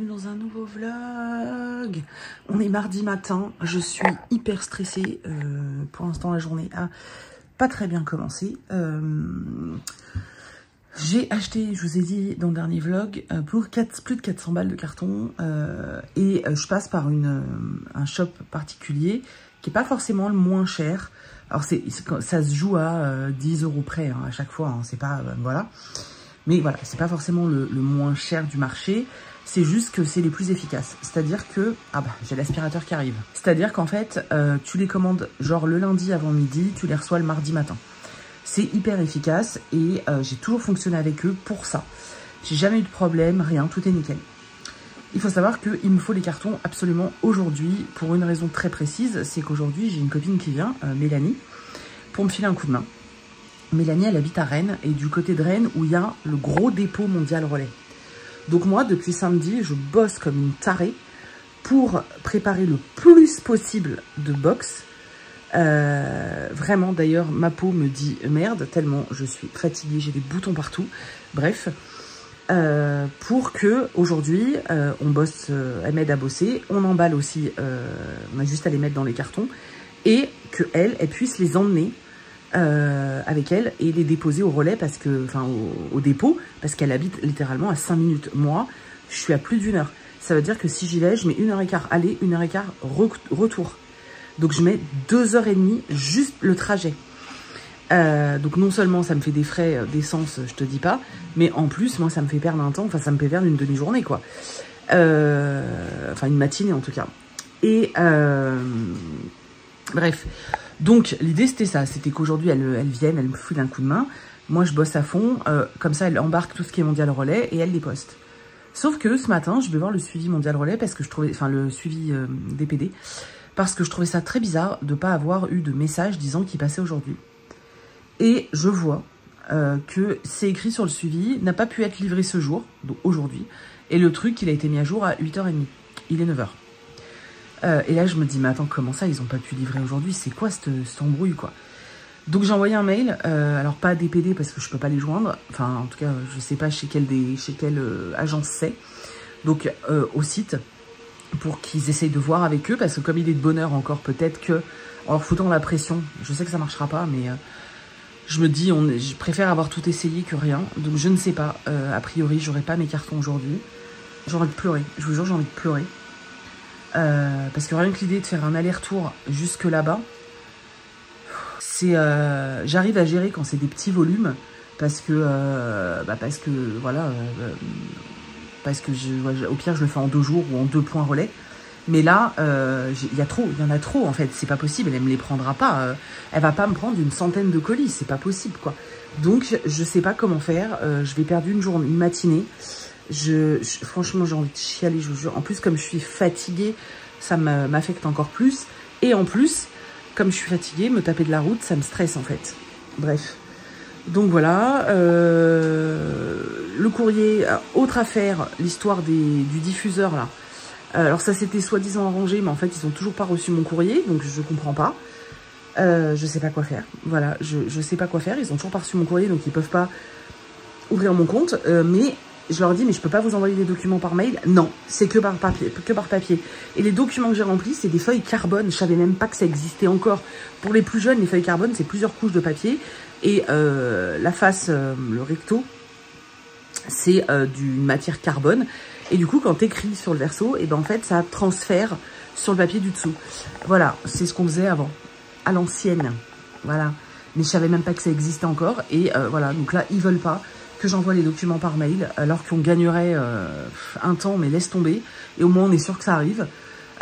bienvenue dans un nouveau vlog. On est mardi matin, je suis hyper stressée. Pour l'instant la journée a pas très bien commencé. J'ai acheté, je vous ai dit dans le dernier vlog, pour plus de 400 balles de carton. Et je passe par un shop particulier qui n'est pas forcément le moins cher. Alors ça se joue à 10 € près hein, à chaque fois, hein, c'est pas... voilà. Mais voilà, c'est pas forcément le moins cher du marché, c'est juste que c'est les plus efficaces. C'est-à-dire que... Ah bah, j'ai l'aspirateur qui arrive. C'est-à-dire qu'en fait, tu les commandes genre le lundi avant midi, tu les reçois le mardi matin. C'est hyper efficace et j'ai toujours fonctionné avec eux pour ça. J'ai jamais eu de problème, rien, tout est nickel. Il faut savoir qu'il me faut les cartons absolument aujourd'hui pour une raison très précise, c'est qu'aujourd'hui j'ai une copine qui vient, Mélanie, pour me filer un coup de main. Mélanie, elle habite à Rennes, et du côté de Rennes, où il y a le gros dépôt Mondial Relais. Donc moi, depuis samedi, je bosse comme une tarée pour préparer le plus possible de box. Vraiment, d'ailleurs, ma peau me dit merde, tellement je suis fatiguée, j'ai des boutons partout. Bref, pour que aujourd'hui, on bosse, elle m'aide à bosser, on emballe aussi, on a juste à les mettre dans les cartons, et qu'elle puisse les emmener avec elle et les déposer au relais parce que, enfin au dépôt, parce qu'elle habite littéralement à 5 minutes. Moi, je suis à plus d'une heure. Ça veut dire que si j'y vais, je mets 1h15 aller, 1h15 retour. Donc je mets 2h30 juste le trajet. Donc non seulement ça me fait des frais d'essence, je te dis pas, mais en plus, moi ça me fait perdre un temps, enfin ça me fait perdre une demi-journée quoi. Enfin une matinée en tout cas. Et bref. Donc, l'idée, c'était ça. C'était qu'aujourd'hui, elle vienne, elle me file un coup de main. Moi, je bosse à fond. Comme ça, elle embarque tout ce qui est Mondial Relais et elle les poste. Sauf que ce matin, je vais voir le suivi Mondial Relais parce que je trouvais... Enfin, le suivi DPD. Parce que je trouvais ça très bizarre de ne pas avoir eu de message disant qu'il passait aujourd'hui. Et je vois que c'est écrit sur le suivi, n'a pas pu être livré ce jour, donc aujourd'hui. Et le truc, il a été mis à jour à 8h30. Il est 9h. Et là, je me dis, mais attends, comment ça, ils n'ont pas pu livrer aujourd'hui? C'est quoi cette embrouille, quoi? Donc, j'ai envoyé un mail, alors pas à DPD parce que je peux pas les joindre. Enfin, en tout cas, je sais pas chez quelle agence c'est. Donc, au site, pour qu'ils essayent de voir avec eux. Parce que comme il est de bonne heure encore, peut-être que, en leur foutant la pression, je sais que ça marchera pas, mais je me dis, je préfère avoir tout essayé que rien. Donc, je ne sais pas. A priori, j'aurai pas mes cartons aujourd'hui. J'ai envie de pleurer. Je vous jure, j'ai envie de pleurer. Parce que rien que l'idée de faire un aller-retour jusque là-bas, c'est j'arrive à gérer quand c'est des petits volumes parce que voilà parce que au pire je le fais en 2 jours ou en 2 points relais, mais là il y en a trop en fait, c'est pas possible, elle me les prendra pas, elle va pas me prendre une centaine de colis, c'est pas possible quoi. Donc je sais pas comment faire, je vais perdre une journée, une matinée. Franchement, j'ai envie de chialer, je vous jure. En plus, comme je suis fatiguée, ça m'affecte encore plus. Et en plus, comme je suis fatiguée, me taper de la route, ça me stresse en fait. Bref. Donc voilà. Le courrier, autre affaire, l'histoire du diffuseur là. Alors ça s'était soi-disant arrangé, mais en fait, ils n'ont toujours pas reçu mon courrier, donc je comprends pas. Je sais pas quoi faire. Voilà, je sais pas quoi faire. Ils ont toujours pas reçu mon courrier, donc ils peuvent pas ouvrir mon compte. Mais je leur dis, mais je peux pas vous envoyer des documents par mail. Non, c'est que par papier. Et les documents que j'ai remplis, c'est des feuilles carbone. Je savais même pas que ça existait encore. Pour les plus jeunes, les feuilles carbone, c'est plusieurs couches de papier. Et la face, le recto, c'est d'une matière carbone. Et du coup, quand tu écris sur le verso, et ben en fait, ça transfère sur le papier du dessous. Voilà, c'est ce qu'on faisait avant, à l'ancienne. Voilà. Mais je savais même pas que ça existait encore. Et voilà, donc là, ils veulent pas que j'envoie les documents par mail, alors qu'on gagnerait un temps, mais laisse tomber. Et au moins, on est sûr que ça arrive.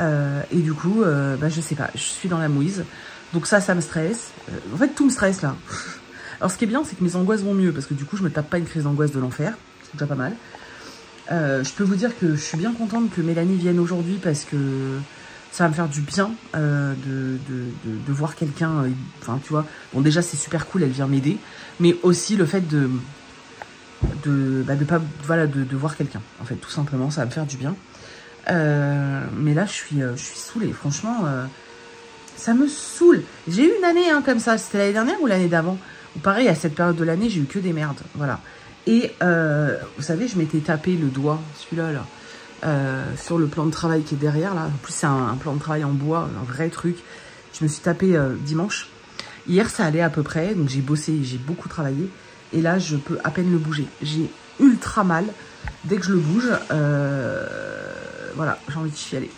Et du coup, je sais pas, je suis dans la mouise. Donc ça me stresse. En fait, tout me stresse, là. Alors, ce qui est bien, c'est que mes angoisses vont mieux, parce que du coup, je me tape pas une crise d'angoisse de l'enfer. C'est déjà pas mal. Je peux vous dire que je suis bien contente que Mélanie vienne aujourd'hui, parce que ça va me faire du bien de voir quelqu'un. Enfin, tu vois, bon, déjà, c'est super cool, elle vient m'aider. Mais aussi le fait de voir quelqu'un, en fait, tout simplement, ça va me faire du bien. Mais là, je suis saoulée, franchement, ça me saoule. J'ai eu une année comme ça, c'était l'année dernière ou l'année d'avant, où pareil, à cette période de l'année, j'ai eu que des merdes, voilà. Et vous savez, je m'étais tapé le doigt, celui-là, là, sur le plan de travail qui est derrière, là. En plus, c'est un plan de travail en bois, un vrai truc. Je me suis tapé dimanche. Hier, ça allait à peu près, donc j'ai bossé, j'ai beaucoup travaillé. Et là, je peux à peine le bouger. J'ai ultra mal. Dès que je le bouge, voilà, j'ai envie de chialer.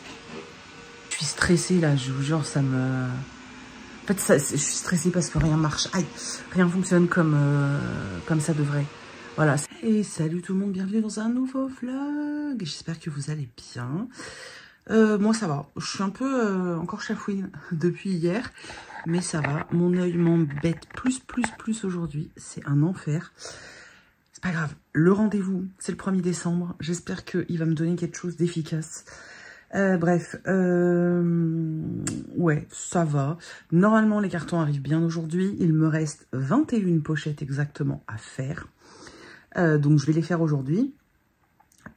Je suis stressée, là, je vous jure, ça me... En fait, je suis stressée parce que rien marche. Aïe, rien fonctionne comme ça devrait. Voilà. Et salut tout le monde, bienvenue dans un nouveau vlog. J'espère que vous allez bien. Moi, ça va. Je suis un peu encore chafouine depuis hier. Mais ça va. Mon œil m'embête plus aujourd'hui. C'est un enfer. C'est pas grave. Le rendez-vous, c'est le 1er décembre. J'espère qu'il va me donner quelque chose d'efficace. Bref, ouais, ça va. Normalement, les cartons arrivent bien aujourd'hui. Il me reste 21 pochettes exactement à faire. Donc, je vais les faire aujourd'hui.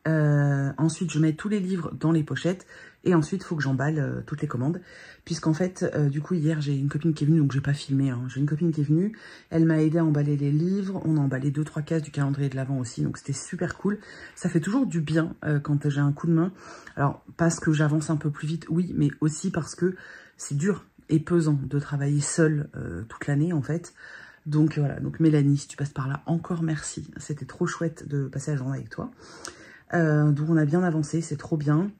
Ensuite, je mets tous les livres dans les pochettes. Et ensuite, il faut que j'emballe toutes les commandes. Puisqu'en fait, du coup, hier, j'ai une copine qui est venue. Donc, j'ai pas filmé. Hein. J'ai une copine qui est venue. Elle m'a aidé à emballer les livres. On a emballé 2-3 cases du calendrier de l'Avent aussi. Donc, c'était super cool. Ça fait toujours du bien quand j'ai un coup de main. Alors, parce que j'avance un peu plus vite, oui. Mais aussi parce que c'est dur et pesant de travailler seule toute l'année, en fait. Donc, voilà. Donc, Mélanie, si tu passes par là, encore merci. C'était trop chouette de passer la journée avec toi. Donc, on a bien avancé. C'est trop bien.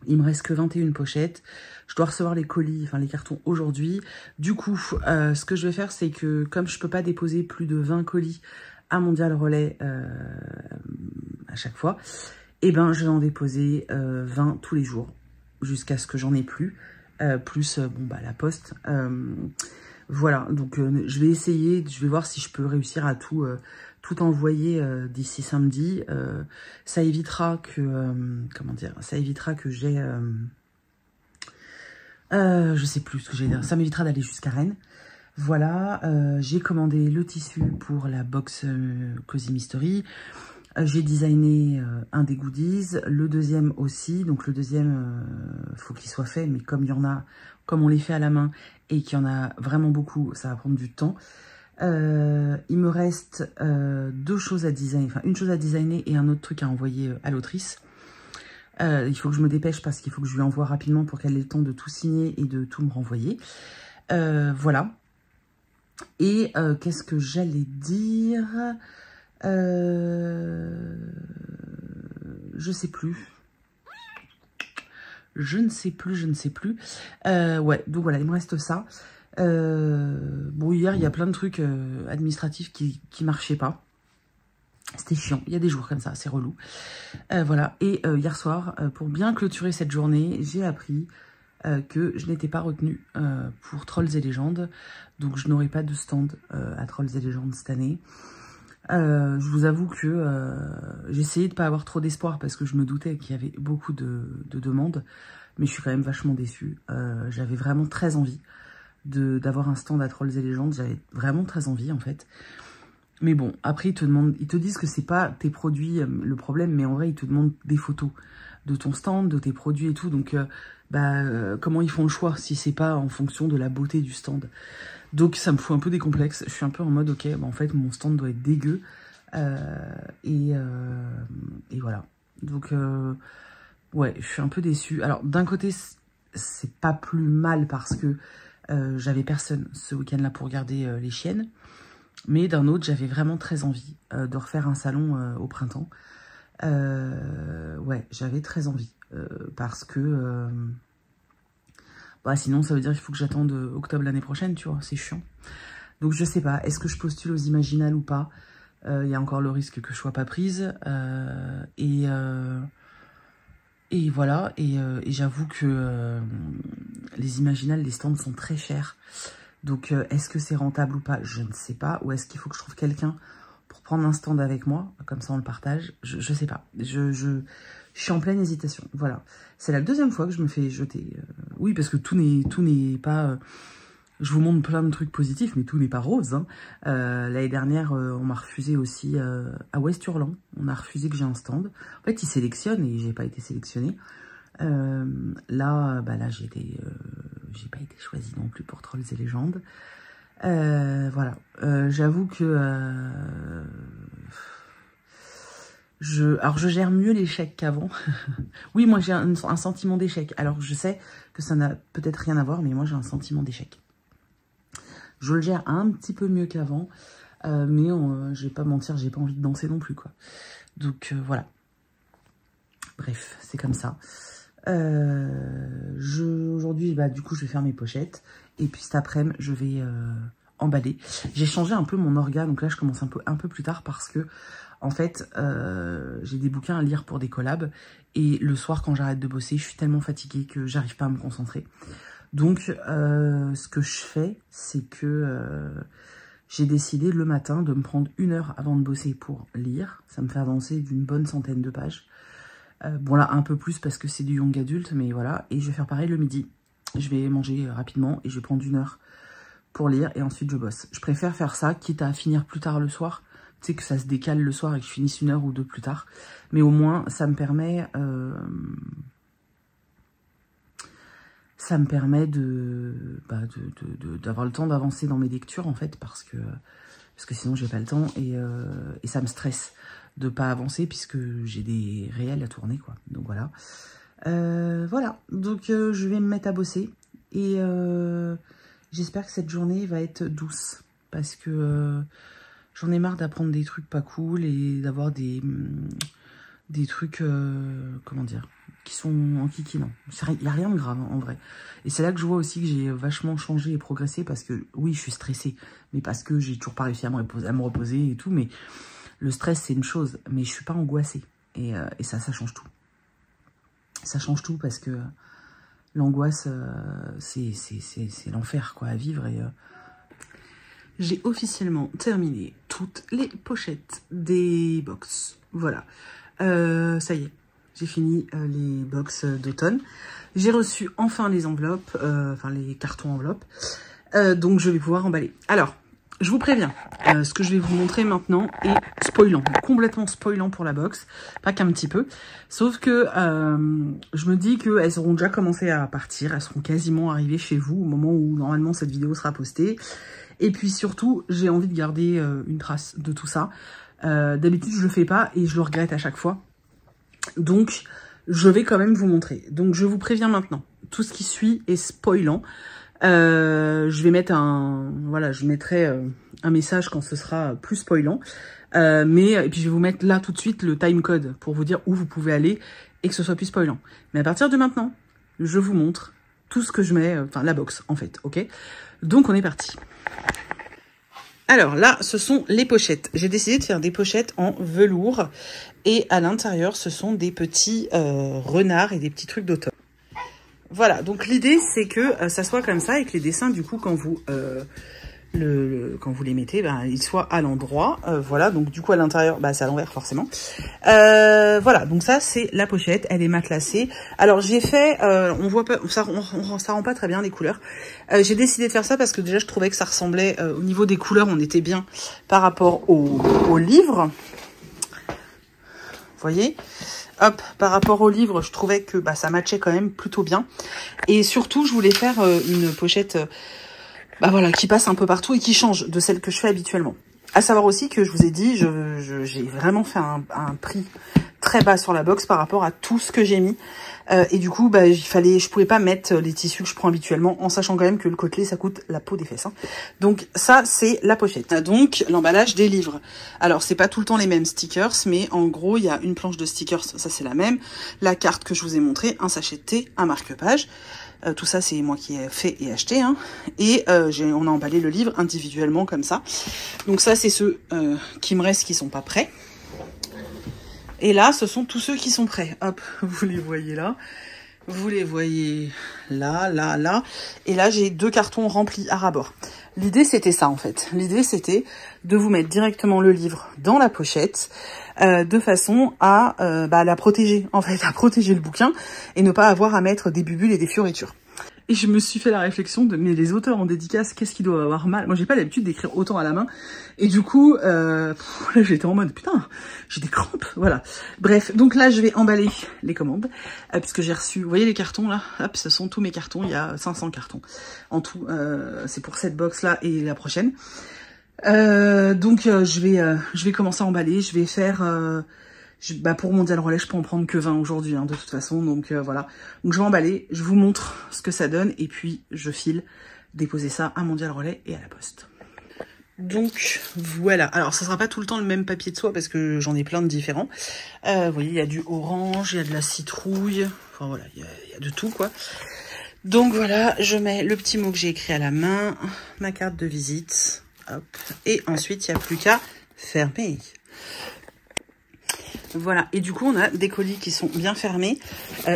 Il me reste que 21 pochettes. Je dois recevoir les colis, enfin les cartons aujourd'hui. Du coup, ce que je vais faire, c'est que comme je peux pas déposer plus de 20 colis à Mondial Relais à chaque fois, eh ben je vais en déposer 20 tous les jours jusqu'à ce que j'en ai plus. Plus bon bah la poste. Voilà, donc je vais essayer, je vais voir si je peux réussir à tout envoyer d'ici samedi. Ça évitera que, comment dire, ça évitera que j'ai, je sais plus ce que j'ai dire, ça m'évitera d'aller jusqu'à Rennes. Voilà, j'ai commandé le tissu pour la box Cozy Mystery. J'ai designé un des goodies, le deuxième aussi. Donc le deuxième, faut qu'il soit fait, mais comme il y en a, comme on les fait à la main et qu'il y en a vraiment beaucoup, ça va prendre du temps. Il me reste 2 choses à designer, enfin une chose à designer et un autre truc à envoyer à l'autrice. Il faut que je me dépêche parce qu'il faut que je lui envoie rapidement pour qu'elle ait le temps de tout signer et de tout me renvoyer. Voilà. Et qu'est-ce que j'allais dire? Je sais plus. Je ne sais plus. Ouais, donc voilà, il me reste ça. Bon, hier, il y a plein de trucs administratifs qui marchaient pas. C'était chiant. Il y a des jours comme ça, c'est relou. Voilà. Et hier soir, pour bien clôturer cette journée, j'ai appris que je n'étais pas retenue pour Trolls et Légendes. Donc, je n'aurai pas de stand à Trolls et Légendes cette année. Je vous avoue que j'ai essayé de ne pas avoir trop d'espoir parce que je me doutais qu'il y avait beaucoup de demandes. Mais je suis quand même vachement déçue. J'avais vraiment très envie d'avoir un stand à Trolls et Légendes. J'avais vraiment très envie, en fait. Mais bon, après, ils te disent que c'est pas tes produits le problème, mais en vrai, ils te demandent des photos de ton stand, de tes produits et tout. Donc, comment ils font le choix si c'est pas en fonction de la beauté du stand? Donc, ça me fout un peu des complexes. Je suis un peu en mode, ok, bah, en fait, mon stand doit être dégueu. Et voilà. Donc, ouais, je suis un peu déçue. Alors, d'un côté, c'est pas plus mal parce que j'avais personne ce week-end-là pour garder les chiennes. Mais d'un autre, j'avais vraiment très envie de refaire un salon au printemps. Ouais, j'avais très envie. Parce que... bah, sinon, ça veut dire qu'il faut que j'attende octobre l'année prochaine, tu vois. C'est chiant. Donc, je sais pas. Est-ce que je postule aux Imaginales ou pas? Il y a encore le risque que je sois pas prise. Et voilà. Et j'avoue que les Imaginales, les stands sont très chers. Donc, est-ce que c'est rentable ou pas? Je ne sais pas. Ou est-ce qu'il faut que je trouve quelqu'un pour prendre un stand avec moi? Comme ça, on le partage. Je sais pas. Je suis en pleine hésitation. Voilà. C'est la deuxième fois que je me fais jeter. Oui, parce que tout n'est pas... je vous montre plein de trucs positifs, mais tout n'est pas rose. Hein. L'année dernière, on m'a refusé aussi à West-Hurlan. On a refusé que j'ai un stand. En fait, ils sélectionnent et j'ai pas été sélectionnée. Là, j'ai pas été choisie non plus pour Trolls et Légendes. Voilà. J'avoue que Alors, je gère mieux l'échec qu'avant. Oui, moi, j'ai un sentiment d'échec. Alors, je sais que ça n'a peut-être rien à voir, mais moi, j'ai un sentiment d'échec. Je le gère un petit peu mieux qu'avant, mais je vais pas mentir, j'ai pas envie de danser non plus, quoi. Donc, voilà. Bref, c'est comme ça. Aujourd'hui, bah, du coup, je vais faire mes pochettes. Et puis, cet après-midi, je vais emballer. J'ai changé un peu mon orga, donc là, je commence un peu plus tard parce que, en fait, j'ai des bouquins à lire pour des collabs. Et le soir, quand j'arrête de bosser, je suis tellement fatiguée que j'arrive pas à me concentrer. Donc, ce que je fais, c'est que j'ai décidé le matin de me prendre 1 heure avant de bosser pour lire. Ça me fait avancer d'une bonne centaine de pages. Bon là, un peu plus parce que c'est du young adulte, mais voilà. Et je vais faire pareil le midi. Je vais manger rapidement et je vais prendre 1 heure pour lire et ensuite je bosse. Je préfère faire ça, quitte à finir plus tard le soir. Tu sais, que ça se décale le soir et que je finisse 1 heure ou 2 plus tard. Mais au moins, ça me permet d'avoir le temps d'avancer dans mes lectures, en fait, parce que sinon, j'ai pas le temps et ça me stresse de pas avancer puisque j'ai des réels à tourner, quoi. Donc, voilà. Voilà. Donc, je vais me mettre à bosser et j'espère que cette journée va être douce parce que j'en ai marre d'apprendre des trucs pas cool et d'avoir des trucs, comment dire, qui sont en kiki, non. Il n'y a rien de grave, hein, en vrai. Et c'est là que je vois aussi que j'ai vachement changé et progressé parce que, oui, je suis stressée, mais parce que j'ai toujours pas réussi à me reposer et tout, mais le stress, c'est une chose, mais je suis pas angoissée. Et ça change tout. Ça change tout parce que l'angoisse, c'est l'enfer, quoi, à vivre. Et j'ai officiellement terminé toutes les pochettes des box. Voilà. Ça y est, j'ai fini les box d'automne. J'ai reçu enfin les enveloppes, enfin les cartons enveloppes. Donc je vais pouvoir emballer. Alors, je vous préviens, ce que je vais vous montrer maintenant est spoilant, complètement spoilant pour la box, pas qu'un petit peu. Sauf que je me dis qu'elles auront déjà commencé à partir, elles seront quasiment arrivées chez vous au moment où normalement cette vidéo sera postée. Et puis surtout, j'ai envie de garder une trace de tout ça. D'habitude, je le fais pas et je le regrette à chaque fois. Donc, je vais quand même vous montrer. Donc, je vous préviens maintenant. Tout ce qui suit est spoilant. Je vais mettre voilà, je mettrai un message quand ce sera plus spoilant. Et puis, je vais vous mettre là tout de suite le timecode pour vous dire où vous pouvez aller et que ce soit plus spoilant. Mais à partir de maintenant, je vous montre tout ce que je mets, enfin la box en fait, ok? Donc, on est parti. Alors là, ce sont les pochettes. J'ai décidé de faire des pochettes en velours. Et à l'intérieur, ce sont des petits renards et des petits trucs d'automne. Voilà, donc l'idée, c'est que ça soit comme ça et que les dessins, du coup, quand vous les mettez, ben, ils soient à l'endroit. Voilà, donc du coup, à l'intérieur, bah, c'est à l'envers, forcément. Voilà, donc ça, c'est la pochette. Elle est matelassée. Alors, j'ai fait, on voit pas, ça rend pas très bien les couleurs. J'ai décidé de faire ça parce que déjà, je trouvais que ça ressemblait, au niveau des couleurs, on était bien par rapport au livre. Vous voyez, hop, par rapport au livre, je trouvais que bah, ça matchait quand même plutôt bien. Et surtout, je voulais faire une pochette bah, voilà, qui passe un peu partout et qui change de celle que je fais habituellement. À savoir aussi que je vous ai dit, j'ai vraiment fait un prix très bas sur la box par rapport à tout ce que j'ai mis. Et du coup, bah, je pouvais pas mettre les tissus que je prends habituellement, en sachant quand même que le côtelé, ça coûte la peau des fesses. Hein. Donc ça, c'est la pochette. Donc l'emballage des livres. Alors c'est pas tout le temps les mêmes stickers, mais en gros, il y a une planche de stickers, ça c'est la même. La carte que je vous ai montrée, un sachet de thé, un marque-page. Tout ça, c'est moi qui ai fait et acheté. Hein. Et on a emballé le livre individuellement comme ça. Donc ça, c'est ceux qui me restent qui sont pas prêts. Et là, ce sont tous ceux qui sont prêts. Hop, vous les voyez là. Vous les voyez là, là, là. Et là, j'ai 2 cartons remplis à ras-bord. L'idée, c'était ça, en fait. L'idée, c'était de vous mettre directement le livre dans la pochette de façon à la protéger, en fait, à protéger le bouquin et ne pas avoir à mettre des bubules et des fioritures. Et je me suis fait la réflexion de, mais les auteurs en dédicace, qu'est-ce qu'ils doivent avoir mal? Moi, j'ai pas l'habitude d'écrire autant à la main. Et du coup, là, j'étais en mode, putain, j'ai des crampes, voilà. Bref, donc là, je vais emballer les commandes, puisque j'ai reçu, vous voyez les cartons, là? Hop, ce sont tous mes cartons, il y a 500 cartons. En tout, c'est pour cette box-là et la prochaine. Donc, je vais commencer à emballer, je vais faire Pour Mondial Relais, je peux en prendre que 20 aujourd'hui, hein, de toute façon. Donc voilà. Donc je vais emballer, je vous montre ce que ça donne. Et puis je file déposer ça à Mondial Relais et à la poste. Donc voilà. Alors ça sera pas tout le temps le même papier de soie parce que j'en ai plein de différents. Vous voyez, il y a du orange, il y a de la citrouille. Enfin voilà, il y a de tout quoi. Donc voilà, je mets le petit mot que j'ai écrit à la main, ma carte de visite. Hop. Et ensuite, il n'y a plus qu'à fermer. Voilà, et du coup, on a des colis qui sont bien fermés.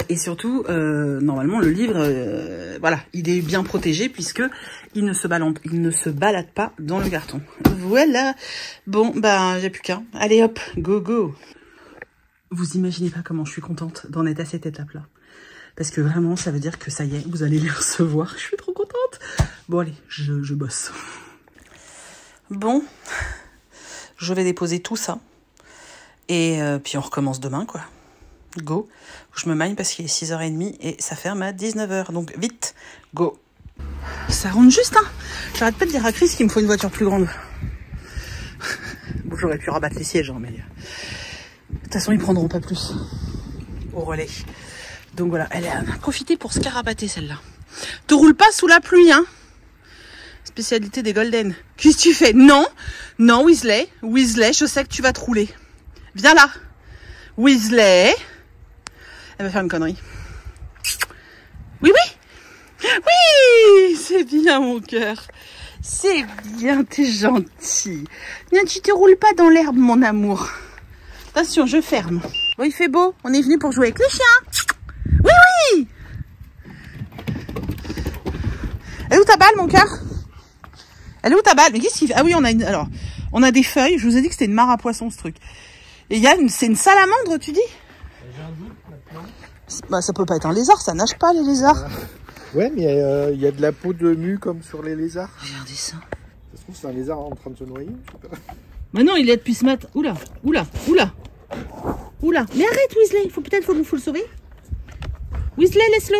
Et surtout, normalement, le livre, voilà, il est bien protégé puisque il ne se balade pas dans le carton. Voilà. Bon, bah, j'ai plus qu'à. Allez, hop, go, go. Vous imaginez pas comment je suis contente d'en être à cette étape-là. Parce que vraiment, ça veut dire que ça y est, vous allez les recevoir. Je suis trop contente. Bon, allez, je bosse. Bon, je vais déposer tout ça. Et puis on recommence demain, quoi. Go. Je me magne parce qu'il est 6h30 et ça ferme à 19h. Donc vite, go. Ça rentre juste, hein. J'arrête pas de dire à Chris qu'il me faut une voiture plus grande. Bon, j'aurais pu rabattre les sièges, hein, mais... De toute façon, ils prendront pas plus au relais. Donc voilà, elle a profité pour se carabater, celle-là. Te roule pas sous la pluie, hein. Spécialité des Golden. Qu'est-ce que tu fais? Non, non, Weasley. Weasley, je sais que tu vas te rouler. Viens là. Weasley. Elle va faire une connerie. Oui, oui. Oui, c'est bien, mon cœur. C'est bien, t'es gentil. Viens, tu te roules pas dans l'herbe, mon amour. Attention, je ferme. Bon, il fait beau. On est venu pour jouer avec les chiens. Oui, oui. Elle est où ta balle, mon cœur? Elle est où ta balle? Mais qu'est-ce qu'il fait? Ah oui, on a une... Alors, on a des feuilles. Je vous ai dit que c'était une mare à poisson, ce truc. Et il y a une... C'est une salamandre, tu dis? J'ai un doute maintenant. Bah, ça peut pas être un lézard. Ça nage pas, les lézards. Ouais, mais il y a de la peau de mue comme sur les lézards. Regardez ça. Ça se trouve, c'est un lézard en train de se noyer. Bah non, il est depuis ce matin. Oula, oula, oula. Oula. Mais arrête, Weasley. Il faut peut-être faut le sauver. Weasley, laisse-le.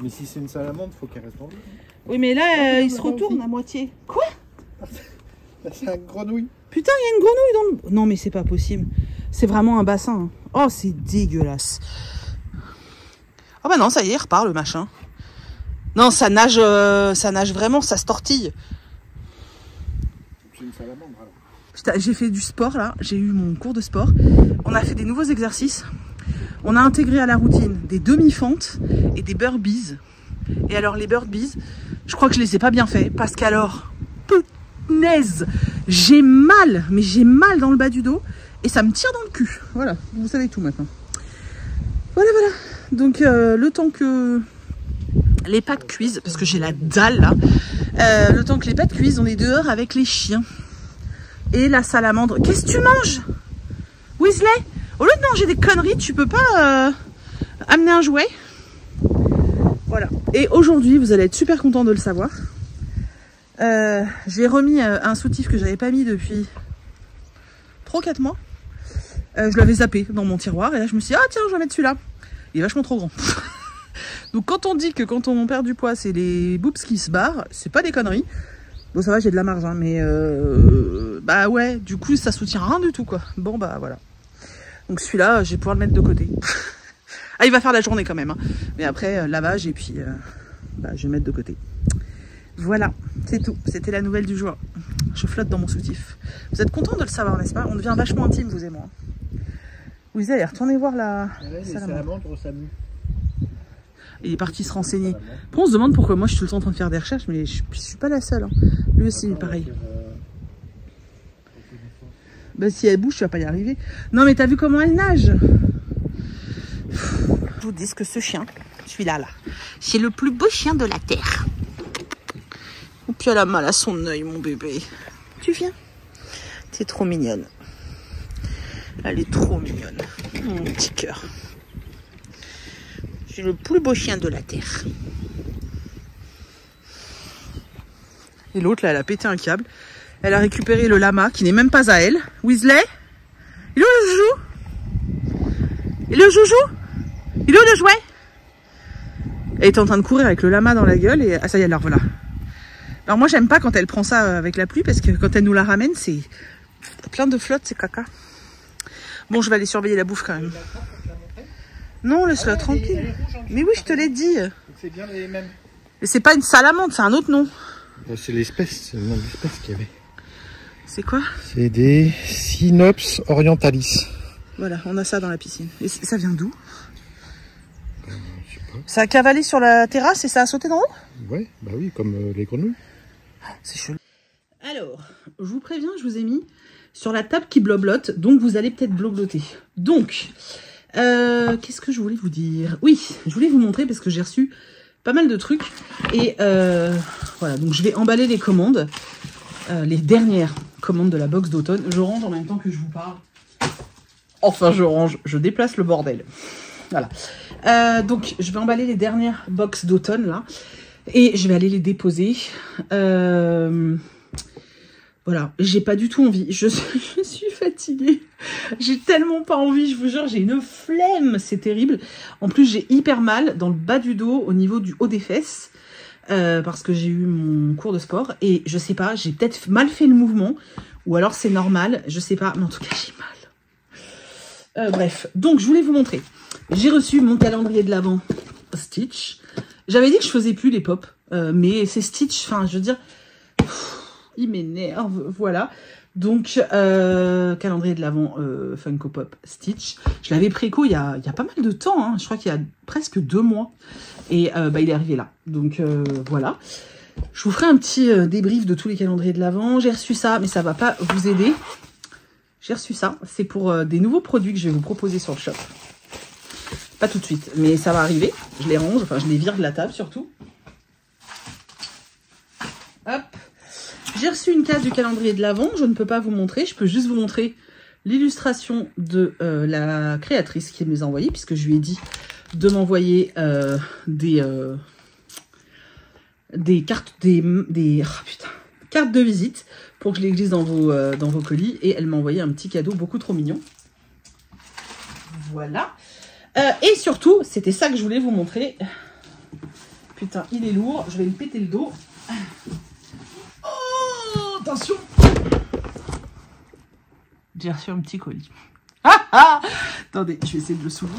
Mais si c'est une salamandre, faut qu'elle reste en vie. Oui, mais là, il se retourne à moitié. Quoi? C'est un grenouille. Putain, il y a une grenouille dans le... Non, mais c'est pas possible. C'est vraiment un bassin. Hein. Oh, c'est dégueulasse. Oh bah non, ça y est, il repart le machin. Non, ça nage vraiment, ça se tortille. C'est une salamandre, alors. J'ai fait du sport, là. J'ai eu mon cours de sport. On a fait des nouveaux exercices. On a intégré à la routine des demi-fentes et des burpees. Et alors, les burpees, je crois que je les ai pas bien fait. Parce qu'alors, punaise, j'ai mal. Mais j'ai mal dans le bas du dos. Et ça me tire dans le cul. Voilà, vous savez tout maintenant. Voilà, voilà. Donc, le temps que les pâtes cuisent, parce que j'ai la dalle, là. Le temps que les pâtes cuisent, on est dehors avec les chiens. Et la salamandre. Qu'est-ce que tu manges, Weasley? Au lieu de manger des conneries, tu peux pas amener un jouet? Voilà. Et aujourd'hui, vous allez être super content de le savoir. J'ai remis un soutif que j'avais pas mis depuis 3 ou 4 mois. Je l'avais zappé dans mon tiroir. Et là, je me suis dit, ah tiens, je vais mettre celui-là. Il est vachement trop grand. Donc quand on dit que quand on perd du poids, c'est les boobs qui se barrent, c'est pas des conneries. Bon, ça va, j'ai de la marge, hein, mais bah ouais, du coup, ça soutient rien du tout, quoi. Bon, bah voilà. Donc celui-là, je vais pouvoir le mettre de côté. Ah, il va faire la journée quand même. Hein. Mais après, lavage et puis bah, je vais mettre de côté. Voilà, c'est tout. C'était la nouvelle du jour. Je flotte dans mon soutif. Vous êtes contents de le savoir, n'est-ce pas? On devient vachement intime, vous et moi. Vous allez retourner voir la salamandre. Il est parti se renseigner. Après, on se demande pourquoi moi je suis tout le temps en train de faire des recherches, mais je suis pas la seule. Hein. Lui aussi, pareil. Bah, si elle bouge, tu vas pas y arriver. Non, mais t'as vu comment elle nage? Je vous dis que ce chien, celui-là, là, c'est le plus beau chien de la terre. Et puis elle a mal à son œil, mon bébé. Tu viens? T'es trop mignonne. Elle est trop mignonne. Mon petit cœur. C'est le plus beau chien de la terre. Et l'autre, là, elle a pété un câble. Elle a récupéré le lama qui n'est même pas à elle. Weasley? Il est où le joujou? Il est où le joujou? Il est où le jouet? Elle est en train de courir avec le lama dans la gueule et... Ah ça y est, alors voilà. Alors moi, j'aime pas quand elle prend ça avec la pluie parce que quand elle nous la ramène, c'est plein de flotte, c'est caca. Bon, je vais aller surveiller la bouffe quand même. Non, laisse-la tranquille. Mais oui, je te l'ai dit. C'est bien les mêmes. Mais c'est pas une salamandre, c'est un autre nom. C'est l'espèce, c'est le nom de l'espèce qu'il y avait. C'est quoi? C'est des Cynops orientalis. Voilà, on a ça dans la piscine. Et ça vient d'où? Je sais pas. Ça a cavalé sur la terrasse et ça a sauté dans l'eau? Ouais, bah oui, comme les grenouilles. C'est chelou. Alors, je vous préviens, je vous ai mis sur la table qui bloblote, donc vous allez peut-être blobloter. Donc, qu'est-ce que je voulais vous dire? Oui, je voulais vous montrer parce que j'ai reçu pas mal de trucs. Et voilà, donc je vais emballer les commandes, les dernières commandes de la box d'automne. Je range en même temps que je vous parle. Enfin, je range, je déplace le bordel. Voilà. Donc, je vais emballer les dernières box d'automne, là. Et je vais aller les déposer. Voilà, j'ai pas du tout envie. Je suis fatiguée. J'ai tellement pas envie, je vous jure, j'ai une flemme. C'est terrible. En plus, j'ai hyper mal dans le bas du dos, au niveau du haut des fesses. Parce que j'ai eu mon cours de sport. Et je sais pas, j'ai peut-être mal fait le mouvement. Ou alors c'est normal, je sais pas. Mais en tout cas, j'ai mal. Bref, donc je voulais vous montrer. J'ai reçu mon calendrier de l'Avent Stitch. J'avais dit que je faisais plus les pop, mais c'est Stitch, enfin je veux dire, il m'énerve, voilà. Donc calendrier de l'Avent Funko Pop Stitch. Je l'avais préco il y a pas mal de temps, hein. Je crois qu'il y a presque 2 mois. Et bah, il est arrivé là, donc voilà. Je vous ferai un petit débrief de tous les calendriers de l'Avent. J'ai reçu ça, mais ça va pas vous aider. J'ai reçu ça, c'est pour des nouveaux produits que je vais vous proposer sur le shop. Pas tout de suite, mais ça va arriver. Je les range, enfin je les vire de la table surtout. Hop. J'ai reçu une case du calendrier de l'Avent, je ne peux pas vous montrer, je peux juste vous montrer l'illustration de la créatrice qui me les a envoyées, puisque je lui ai dit de m'envoyer des cartes, cartes de visite pour que je les glisse dans vos colis. Et elle m'a envoyé un petit cadeau beaucoup trop mignon. Voilà. Et surtout, c'était ça que je voulais vous montrer. Putain, il est lourd. Je vais me péter le dos. Oh, attention. J'ai reçu un petit colis. Attendez, je vais essayer de le soulever.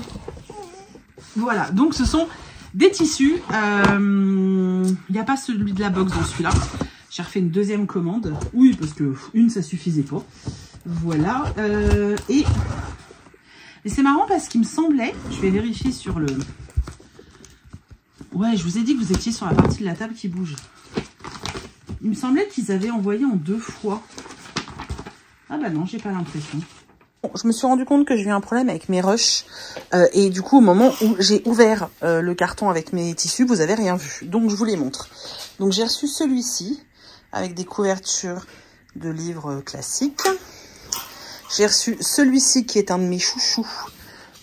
Voilà, donc ce sont des tissus. Il n'y a pas celui de la box dans celui-là. J'ai refait une deuxième commande. Oui, parce que une, ça suffisait pas. Voilà. Et c'est marrant parce qu'il me semblait, je vais vérifier sur le... Ouais, je vous ai dit que vous étiez sur la partie de la table qui bouge. Il me semblait qu'ils avaient envoyé en 2 fois. Ah bah non, j'ai pas l'impression. Bon, je me suis rendu compte que j'ai eu un problème avec mes rushs. Et du coup, au moment où j'ai ouvert le carton avec mes tissus, vous avez rien vu. Donc, je vous les montre. Donc, j'ai reçu celui-ci avec des couvertures de livres classiques. J'ai reçu celui-ci qui est un de mes chouchous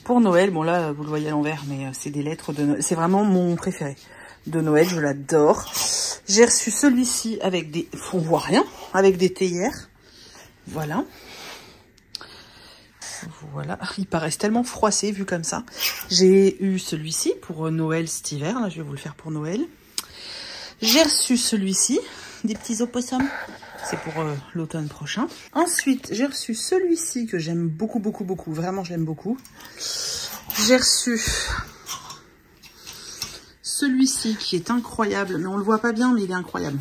pour Noël. Bon là, vous le voyez à l'envers, mais c'est des lettres de Noël. C'est vraiment mon préféré de Noël, je l'adore. J'ai reçu celui-ci avec des... On voit rien, avec des théières. Voilà. Voilà, ils paraissent tellement froissés vu comme ça. J'ai eu celui-ci pour Noël cet hiver. Là, je vais vous le faire pour Noël. J'ai reçu celui-ci, des petits opossums. C'est pour l'automne prochain. Ensuite, j'ai reçu celui-ci que j'aime beaucoup, beaucoup, beaucoup. Vraiment, je l'aime beaucoup. J'ai reçu celui-ci qui est incroyable. Mais on le voit pas bien, mais il est incroyable.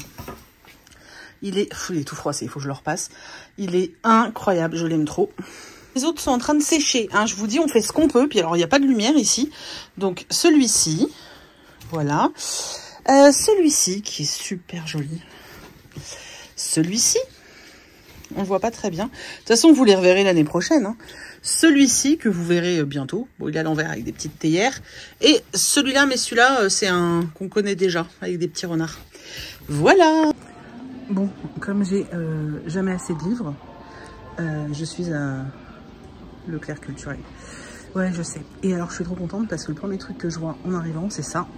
Il est tout froissé, il faut que je le repasse. Il est incroyable, je l'aime trop. Les autres sont en train de sécher. Hein. Je vous dis, on fait ce qu'on peut. Puis alors, il n'y a pas de lumière ici. Donc, celui-ci. Voilà. Celui-ci qui est super joli. Celui-ci, on ne le voit pas très bien. De toute façon, vous les reverrez l'année prochaine. Hein. Celui-ci, que vous verrez bientôt. Bon, il est à l'envers avec des petites théières. Et celui-là, mais celui-là, c'est un qu'on connaît déjà, avec des petits renards. Voilà. Bon, comme j'ai jamais assez de livres, je suis à Leclerc Culturel. Ouais, je sais. Et alors, je suis trop contente parce que le premier truc que je vois en arrivant, c'est ça.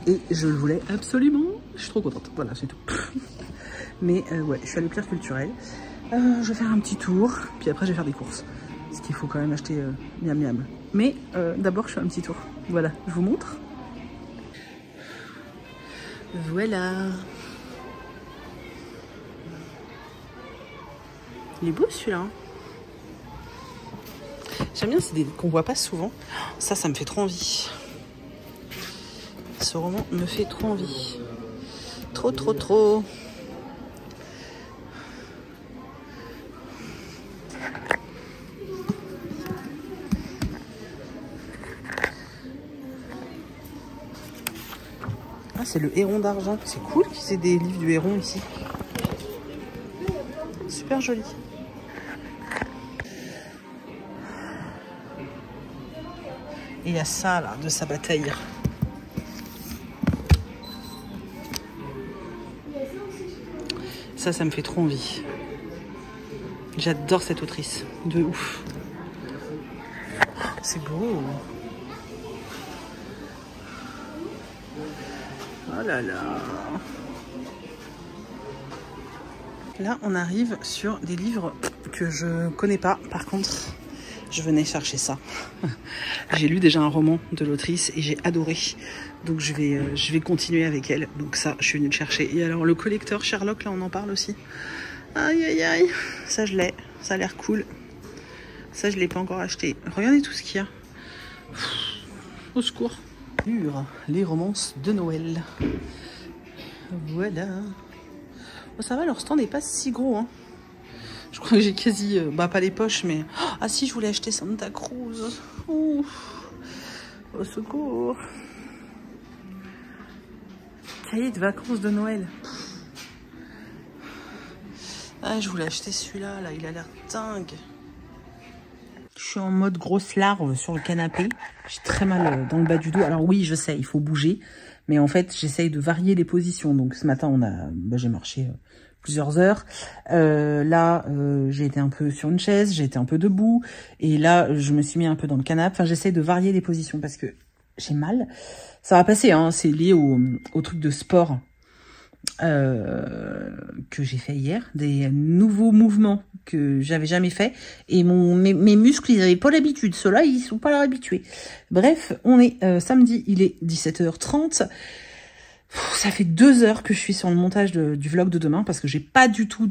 Et je le voulais absolument. Je suis trop contente. Voilà, c'est tout. Mais ouais, je suis à Leclerc Culturel. Je vais faire un petit tour, puis après je vais faire des courses. Parce qu'il faut quand même acheter miam miam. Mais d'abord je fais un petit tour. Voilà, je vous montre. Voilà. Il est beau celui-là. J'aime bien, c'est des qu'on voit pas souvent. Ça me fait trop envie. Ce roman me fait trop envie. Trop, trop, trop. Ah, c'est le Héron d'argent. C'est cool qu'ils aient des livres du Héron ici. Super joli. Et il y a ça là, de Sabataïr. Ça me fait trop envie. J'adore cette autrice. De ouf. C'est beau. Oh là là. Là, on arrive sur des livres que je connais pas. Par contre, je venais chercher ça. J'ai lu déjà un roman de l'autrice et j'ai adoré. Donc je vais continuer avec elle. Donc ça, je suis venue le chercher. Et alors le collecteur Sherlock, là on en parle aussi. Aïe aïe aïe. Ça je l'ai. Ça a l'air cool. Ça je l'ai pas encore acheté. Regardez tout ce qu'il y a. Au secours. Les romances de Noël. Voilà. Oh, ça va, leur stand n'est pas si gros. Hein. Je crois que j'ai quasi... pas les poches, mais... Ah si, je voulais acheter Santa Cruz. Ouf. Au secours. Cahier de vacances de Noël. Ah, je voulais acheter celui-là, là. Il a l'air dingue. Je suis en mode grosse larve sur le canapé. J'ai très mal dans le bas du dos. Alors oui, je sais, il faut bouger. Mais en fait, j'essaye de varier les positions. Donc ce matin, j'ai marché plusieurs heures. Là, j'ai été un peu sur une chaise, j'ai été un peu debout. Et là, je me suis mis un peu dans le canapé. Enfin, j'essaye de varier les positions parce que j'ai mal. Ça va passer, hein. C'est lié au truc de sport que j'ai fait hier. Des nouveaux mouvements que j'avais jamais fait. Et mes muscles, ils n'avaient pas l'habitude. Ceux-là, ils sont pas habitués. Bref, on est samedi, il est 17h30. Ça fait 2 heures que je suis sur le montage du vlog de demain parce que j'ai pas du tout...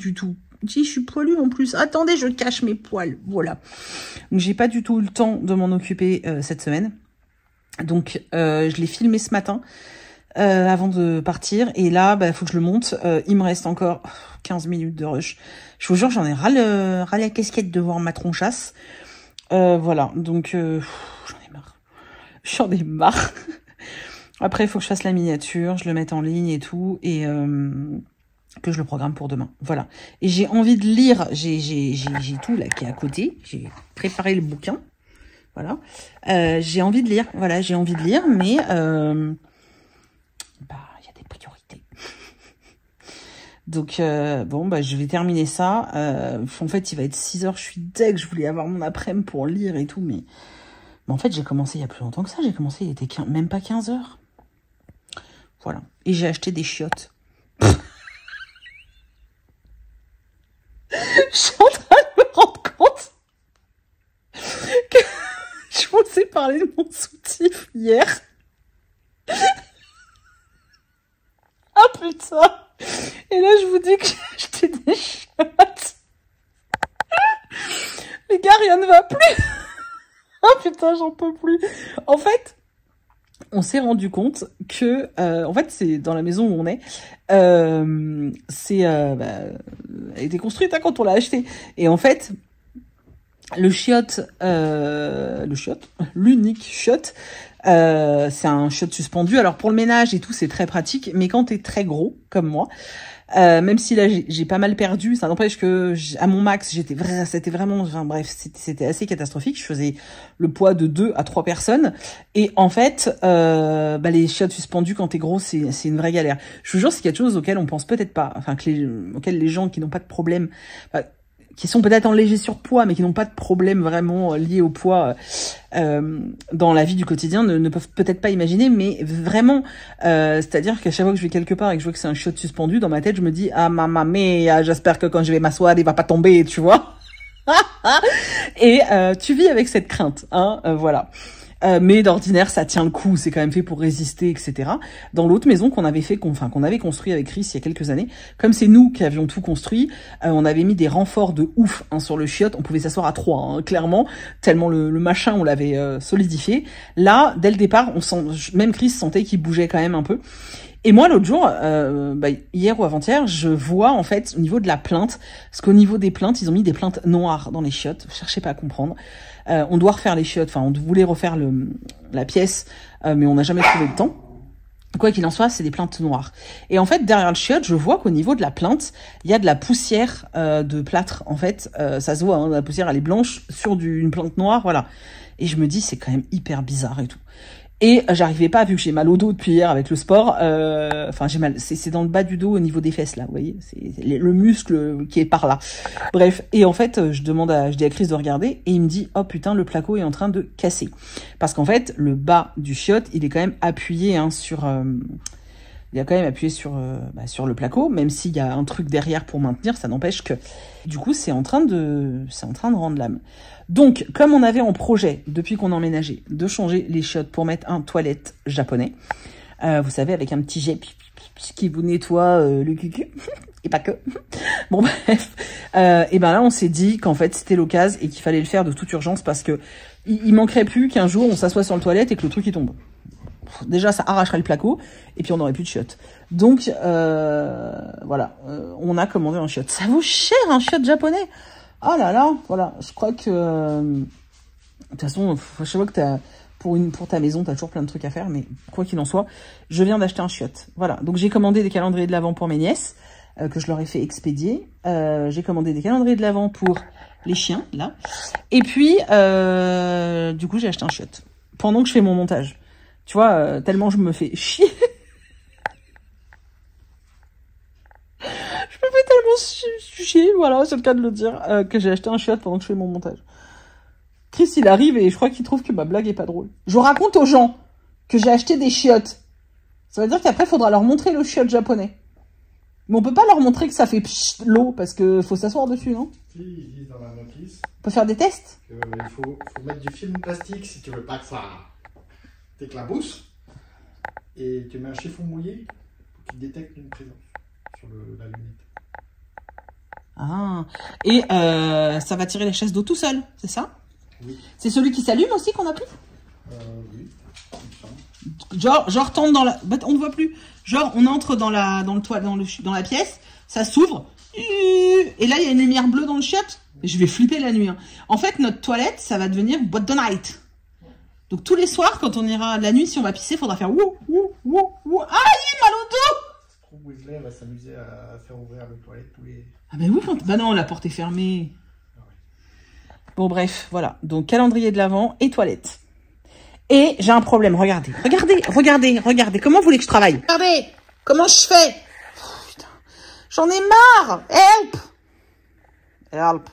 Je suis poilue en plus. Attendez, je cache mes poils. Voilà. Donc, j'ai pas du tout eu le temps de m'en occuper cette semaine. Donc, je l'ai filmé ce matin avant de partir. Et là, faut que je le monte. Il me reste encore 15 minutes de rush. Je vous jure, j'en ai ras la casquette de voir ma tronchasse. Voilà. Donc, j'en ai marre. J'en ai marre. Après, il faut que je fasse la miniature, je le mette en ligne et tout. Et... que je le programme pour demain. Voilà. Et j'ai envie de lire. J'ai tout là qui est à côté. J'ai préparé le bouquin. Voilà. J'ai envie de lire. Voilà, j'ai envie de lire, mais il y a des priorités. Donc je vais terminer ça. En fait, il va être 6 heures. Je suis deg. Je voulais avoir mon après-midi pour lire et tout, mais en fait, j'ai commencé il y a plus longtemps que ça. J'ai commencé, il était même pas 15 heures. Voilà. Et j'ai acheté des chiottes. Je suis en train de me rendre compte que je vous ai parlé de mon soutif hier. Ah putain. Et là, je vous dis que j'ai acheté des chiottes. Les gars, rien ne va plus. Ah putain, j'en peux plus. En fait, on s'est rendu compte que, en fait, c'est dans la maison où on est, elle était construite quand on l'a acheté. Et en fait, l'unique chiotte, c'est un chiotte suspendu. Alors pour le ménage et tout, c'est très pratique. Mais quand t'es très gros, comme moi, même si là j'ai pas mal perdu, ça n'empêche que à mon max c'était vraiment, enfin bref, c'était assez catastrophique. Je faisais le poids de 2 à 3 personnes et en fait les chiottes suspendues quand t'es gros c'est une vraie galère. Je vous jure, c'est quelque chose auquel on pense peut-être pas, enfin auquel les gens qui n'ont pas de problème, qui sont peut-être en léger surpoids, mais qui n'ont pas de problème vraiment lié au poids dans la vie du quotidien, ne peuvent peut-être pas imaginer, mais vraiment, c'est-à-dire qu'à chaque fois que je vais quelque part et que je vois que c'est un chiotte suspendu, dans ma tête, je me dis « Ah, mamma mia, j'espère que quand je vais m'asseoir, il va pas tomber, tu vois ?» Et tu vis avec cette crainte, hein, voilà. Mais d'ordinaire, ça tient le coup, c'est quand même fait pour résister, etc. Dans l'autre maison qu'on avait fait, qu'on avait construit avec Chris il y a quelques années, comme c'est nous qui avions tout construit, on avait mis des renforts de ouf hein, sur le chiotte, on pouvait s'asseoir à 3, hein, clairement, tellement le machin, on l'avait solidifié. Là, dès le départ, même Chris sentait qu'il bougeait quand même un peu. Et moi, l'autre jour, hier ou avant-hier, je vois en fait au niveau de la plinthe, parce qu'au niveau des plinthes, ils ont mis des plinthes noires dans les chiottes. Je cherchais pas à comprendre. On doit refaire les chiottes, enfin, on voulait refaire la pièce, mais on n'a jamais trouvé le temps. Quoi qu'il en soit, c'est des plinthes noires. Et en fait, derrière le chiotte, je vois qu'au niveau de la plinthe, il y a de la poussière de plâtre. En fait, ça se voit, hein, la poussière, elle est blanche sur une plinthe noire, voilà. Et je me dis, c'est quand même hyper bizarre et tout. Et j'arrivais pas, vu que j'ai mal au dos depuis hier avec le sport, enfin j'ai mal, c'est dans le bas du dos au niveau des fesses là, vous voyez, c'est le muscle qui est par là. Bref, et en fait je dis à Chris de regarder et il me dit oh putain le placo est en train de casser, parce qu'en fait le bas du chiotte il est quand même appuyé hein, il a quand même appuyé sur le placo, même s'il y a un truc derrière pour maintenir, ça n'empêche que du coup c'est en train de rendre l'âme. Donc, comme on avait en projet, depuis qu'on a emménagé, de changer les chiottes pour mettre un toilette japonais, vous savez, avec un petit jet qui vous nettoie le cucu, et pas que. Bon, bref. Et ben là, on s'est dit qu'en fait, c'était l'occasion et qu'il fallait le faire de toute urgence parce que il manquerait plus qu'un jour, on s'assoit sur le toilette et que le truc, il tombe. Déjà, ça arracherait le placo et puis on n'aurait plus de chiottes. Donc, voilà, on a commandé un chiotte. Ça vaut cher, un chiotte japonais. Oh là là, voilà, je crois que de toute façon, je vois que pour ta maison, t'as toujours plein de trucs à faire, mais quoi qu'il en soit, je viens d'acheter un chiotte. Voilà, donc j'ai commandé des calendriers de l'Avent pour mes nièces, que je leur ai fait expédier. J'ai commandé des calendriers de l'Avent pour les chiens, là. Et puis, du coup, j'ai acheté un chiotte. Pendant que je fais mon montage. Tu vois, tellement je me fais chier. Je me fais tellement chier, voilà, c'est le cas de le dire, que j'ai acheté un chiotte pendant que je fais mon montage. Chris, il arrive et je crois qu'il trouve que ma blague est pas drôle. Je raconte aux gens que j'ai acheté des chiottes. Ça veut dire qu'après, il faudra leur montrer le chiotte japonais. Mais on peut pas leur montrer que ça fait l'eau, parce que faut s'asseoir dessus, non? Si, ils disent dans la notice. On peut faire des tests? Il faut mettre du film plastique si tu veux pas que ça t'éclabousse. Et tu mets un chiffon mouillé pour qu'il détecte une présence sur la lunette. Ah, et ça va tirer les chaises d'eau tout seul, c'est ça? Oui. C'est celui qui s'allume aussi qu'on a pris? Oui. Genre tombe dans la... On ne voit plus. Genre on entre dans la pièce, ça s'ouvre, et là il y a une lumière bleue dans le chiotte. Et je vais flipper la nuit. Hein. En fait, notre toilette, ça va devenir boîte de night. Donc tous les soirs, quand on ira la nuit, si on va pisser, il faudra faire wouh, wouh, wouh, wouh. Aïe, mal au dos! Weasley va s'amuser à faire ouvrir les toilettes tous les... Ah mais oui, bah non, la porte est fermée. Ah ouais. Bon bref, voilà. Donc calendrier de l'Avent et toilette. Et j'ai un problème, regardez. Comment vous voulez que je travaille? Regardez, comment je fais? Oh, putain. J'en ai marre. Help.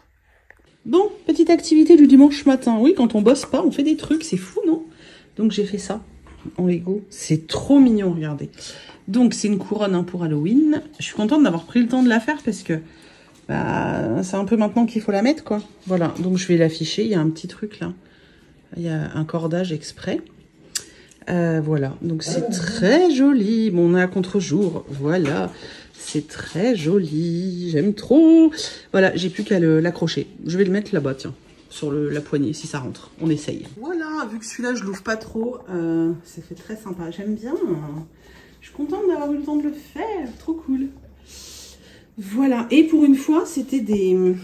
Bon, petite activité du dimanche matin. Oui, quand on bosse pas, on fait des trucs, c'est fou, non? Donc j'ai fait ça en Lego. C'est trop mignon, regardez. Donc c'est une couronne hein, pour Halloween. Je suis contente d'avoir pris le temps de la faire parce que bah, c'est un peu maintenant qu'il faut la mettre, quoi. Voilà, donc je vais l'afficher. Il y a un petit truc là. Il y a un cordage exprès. Voilà, donc c'est très joli. Bon, on est à contre-jour. Voilà, c'est très joli. J'aime trop. Voilà, j'ai plus qu'à l'accrocher. Je vais le mettre là-bas, tiens, sur la poignée, si ça rentre. On essaye. Voilà, vu que celui-là, je l'ouvre pas trop, ça fait très sympa. J'aime bien. Je suis contente d'avoir eu le temps de le faire. Trop cool. Voilà, et pour une fois, c'était des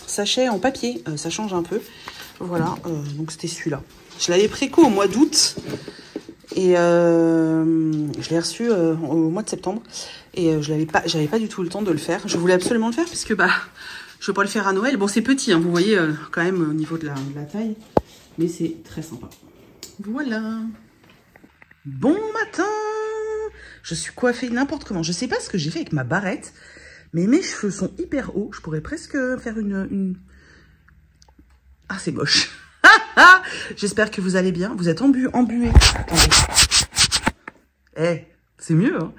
sachets en papier. Ça change un peu. Voilà, donc c'était celui-là. Je l'avais préco au mois d'août. Et je l'ai reçu au mois de septembre. Et j'avais pas du tout le temps de le faire. Je voulais absolument le faire parce que bah, je vais pas le faire à Noël. Bon, c'est petit, hein, vous voyez quand même au niveau de la taille. Mais c'est très sympa. Voilà. Bon matin. Je suis coiffée n'importe comment. Je sais pas ce que j'ai fait avec ma barrette. Mais mes cheveux sont hyper hauts. Je pourrais presque faire une... Ah, c'est moche. J'espère que vous allez bien. Vous êtes embué. C'est mieux, hein.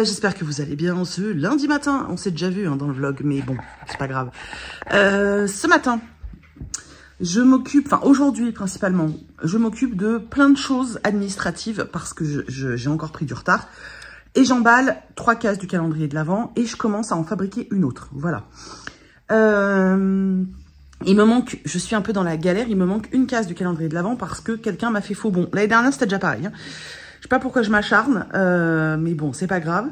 J'espère que vous allez bien ce lundi matin. On s'est déjà vu hein, dans le vlog, mais bon, c'est pas grave. Ce matin, je m'occupe, enfin aujourd'hui principalement, je m'occupe de plein de choses administratives parce que j'ai encore pris du retard. Et j'emballe 3 cases du calendrier de l'Avent et je commence à en fabriquer une autre. Voilà. Il me manque, je suis un peu dans la galère, il me manque une case du calendrier de l'Avent parce que quelqu'un m'a fait faux bon. L'année dernière, c'était déjà pareil. Hein. Je sais pas pourquoi je m'acharne, mais bon, c'est pas grave.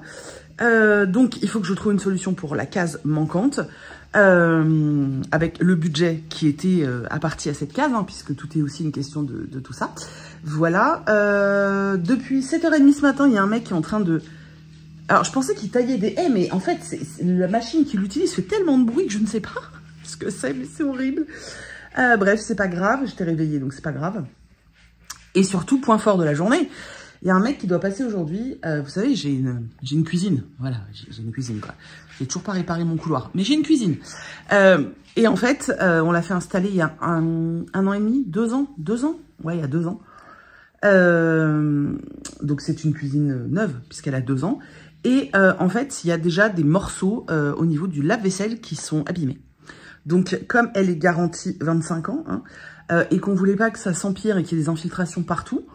Donc, il faut que je trouve une solution pour la case manquante. Avec le budget qui était apparti à cette case, hein, puisque tout est aussi une question de tout ça. Voilà. Depuis 7h30 ce matin, il y a un mec qui est en train de... Alors, je pensais qu'il taillait des haies, mais en fait, la machine qu'il utilise fait tellement de bruit que je ne sais pas ce que c'est, mais c'est horrible. Bref, c'est pas grave, j'étais réveillée, donc c'est pas grave. Et surtout, point fort de la journée, il y a un mec qui doit passer aujourd'hui. Vous savez, j'ai une cuisine. Voilà, j'ai une cuisine, quoi. J'ai toujours pas réparé mon couloir, mais j'ai une cuisine. Et en fait, on l'a fait installer il y a un an et demi, 2 ans. Ouais, il y a 2 ans. Donc, c'est une cuisine neuve, puisqu'elle a 2 ans. Et en fait, il y a déjà des morceaux au niveau du lave-vaisselle qui sont abîmés. Donc, comme elle est garantie 25 ans, hein, et qu'on voulait pas que ça s'empire et qu'il y ait des infiltrations partout,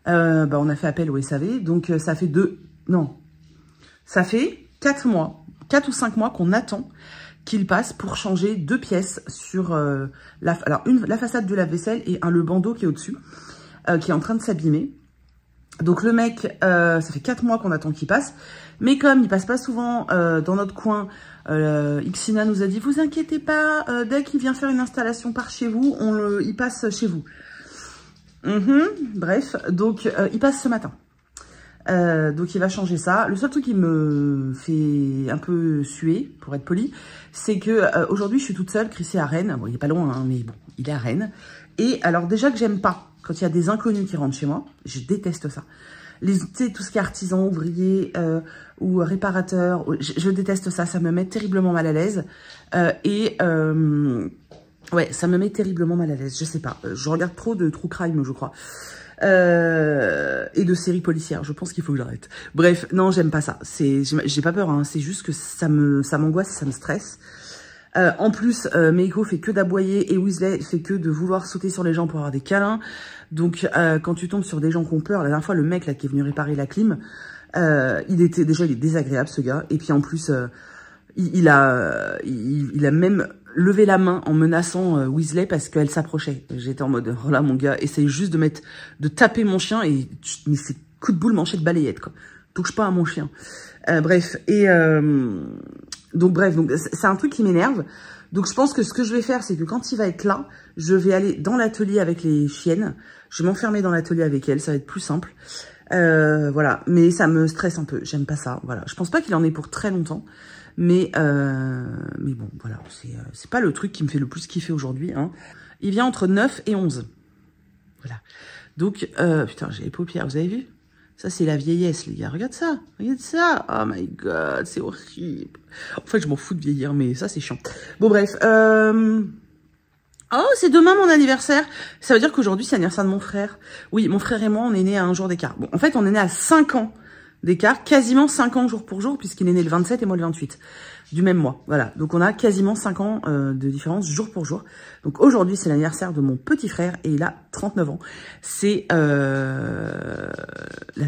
on a fait appel au SAV. Donc, ça fait 4 mois, 4 ou 5 mois qu'on attend qu'il passe pour changer 2 pièces sur la façade de lave-vaisselle et le bandeau qui est au-dessus, qui est en train de s'abîmer. Donc, le mec, ça fait 4 mois qu'on attend qu'il passe. Mais comme il passe pas souvent dans notre coin, Xina nous a dit, vous inquiétez pas, dès qu'il vient faire une installation par chez vous, il passe chez vous. Bref, donc il passe ce matin. Donc il va changer ça. Le seul truc qui me fait un peu suer, pour être poli, c'est que aujourd'hui je suis toute seule. Chris est à Rennes. Bon, il est pas loin, hein, mais bon, il est à Rennes. Et alors déjà que j'aime pas quand il y a des inconnus qui rentrent chez moi, je déteste ça. Tu sais, tout ce qui est artisan, ouvrier ou réparateur, je déteste ça. Ça me met terriblement mal à l'aise. Ouais, ça me met terriblement mal à l'aise. Je sais pas. Je regarde trop de true crime, je crois. Et de séries policières. Je pense qu'il faut que j'arrête. Bref, non, j'aime pas ça. J'ai pas peur, hein. C'est juste que ça m'angoisse, ça me stresse. En plus, Meiko fait que d'aboyer et Weasley fait que de vouloir sauter sur les gens pour avoir des câlins. Donc, quand tu tombes sur des gens qui ont peur, la dernière fois, le mec là qui est venu réparer la clim, il est désagréable, ce gars. Et puis en plus, il a même levé la main en menaçant Weasley parce qu'elle s'approchait. J'étais en mode, oh là mon gars, essaye juste de taper mon chien et mais c'est coup de boule, manchette, balayette, quoi. Touche pas à mon chien. Bref, donc c'est un truc qui m'énerve. Donc je pense que ce que je vais faire, c'est que quand il va être là, je vais aller dans l'atelier avec les chiennes. Je vais m'enfermer dans l'atelier avec elles, ça va être plus simple. Voilà, mais ça me stresse un peu, j'aime pas ça. Voilà, je pense pas qu'il en ait pour très longtemps. Mais bon, voilà, c'est pas le truc qui me fait le plus kiffer aujourd'hui. Hein. Il vient entre 9 et 11. Voilà. Donc, putain, j'ai les paupières, vous avez vu? Ça, c'est la vieillesse, les gars. Regarde ça. Regarde ça. Oh my god, c'est horrible. En fait, je m'en fous de vieillir, mais ça, c'est chiant. Bon, bref. Oh, c'est demain mon anniversaire. Ça veut dire qu'aujourd'hui, c'est l'anniversaire de mon frère. Oui, mon frère et moi, on est nés à un jour d'écart. Bon, en fait, on est nés à 5 ans d'écart. Quasiment 5 ans jour pour jour, puisqu'il est né le 27 et moi le 28. Du même mois. Voilà. Donc, on a quasiment 5 ans de différence jour pour jour. Donc, aujourd'hui, c'est l'anniversaire de mon petit frère et il a 39 ans. C'est la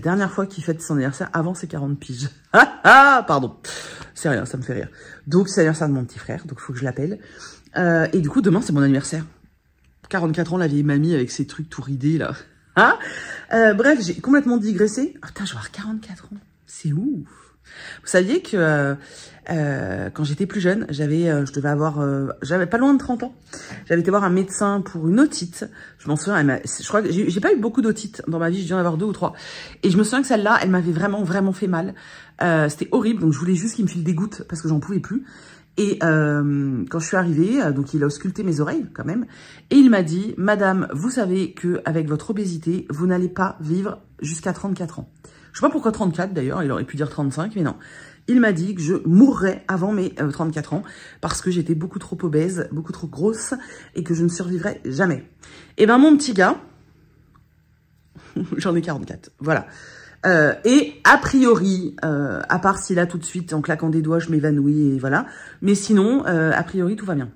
dernière fois qu'il fête son anniversaire avant ses 40 piges. Pardon. C'est rien, ça me fait rire. Donc, c'est l'anniversaire de mon petit frère. Donc, il faut que je l'appelle. Et du coup, demain, c'est mon anniversaire. 44 ans, la vieille mamie avec ses trucs tout ridés, là. Hein bref, j'ai complètement digressé. Oh, putain, je vais avoir 44 ans. C'est ouf. Vous saviez que quand j'étais plus jeune, j'avais pas loin de 30 ans. J'avais été voir un médecin pour une otite. Je m'en souviens, je crois que j'ai pas eu beaucoup d'otites dans ma vie, j'ai dû en avoir 2 ou 3. Et je me souviens que celle-là, elle m'avait vraiment, vraiment fait mal. C'était horrible, donc je voulais juste qu'il me file des gouttes parce que j'en pouvais plus. Et quand je suis arrivée, donc il a ausculté mes oreilles quand même, et il m'a dit, madame, vous savez que avec votre obésité, vous n'allez pas vivre jusqu'à 34 ans. Je sais pas pourquoi 34 d'ailleurs, il aurait pu dire 35, mais non. Il m'a dit que je mourrais avant mes 34 ans parce que j'étais beaucoup trop obèse, beaucoup trop grosse et que je ne survivrais jamais. Et ben mon petit gars, j'en ai 44, voilà. Et a priori, à part si là tout de suite en claquant des doigts je m'évanouis et voilà, mais sinon a priori tout va bien.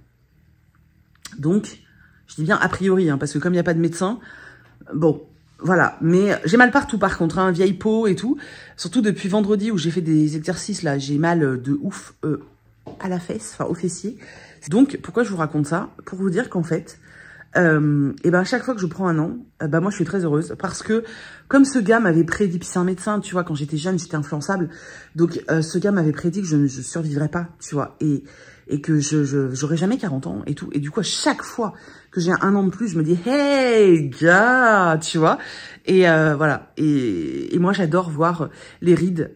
Donc Je dis bien a priori, hein, parce que comme il n'y a pas de médecin, bon, voilà. Mais j'ai mal partout par contre, hein, vieille peau et tout. Surtout depuis vendredi où j'ai fait des exercices, là, j'ai mal de ouf à la fesse, enfin au fessier. Donc, pourquoi je vous raconte ça? Pour vous dire qu'en fait, et ben à chaque fois que je prends un an, ben moi je suis très heureuse parce que comme ce gars m'avait prédit, puis c'est un médecin, tu vois, quand j'étais jeune, j'étais influençable. Donc, ce gars m'avait prédit que je ne survivrais pas, tu vois, et que j'aurais jamais 40 ans et tout. Et du coup, à chaque fois que j'ai un an de plus, je me dis, hey, gars, tu vois. Et voilà. Et moi, j'adore voir les rides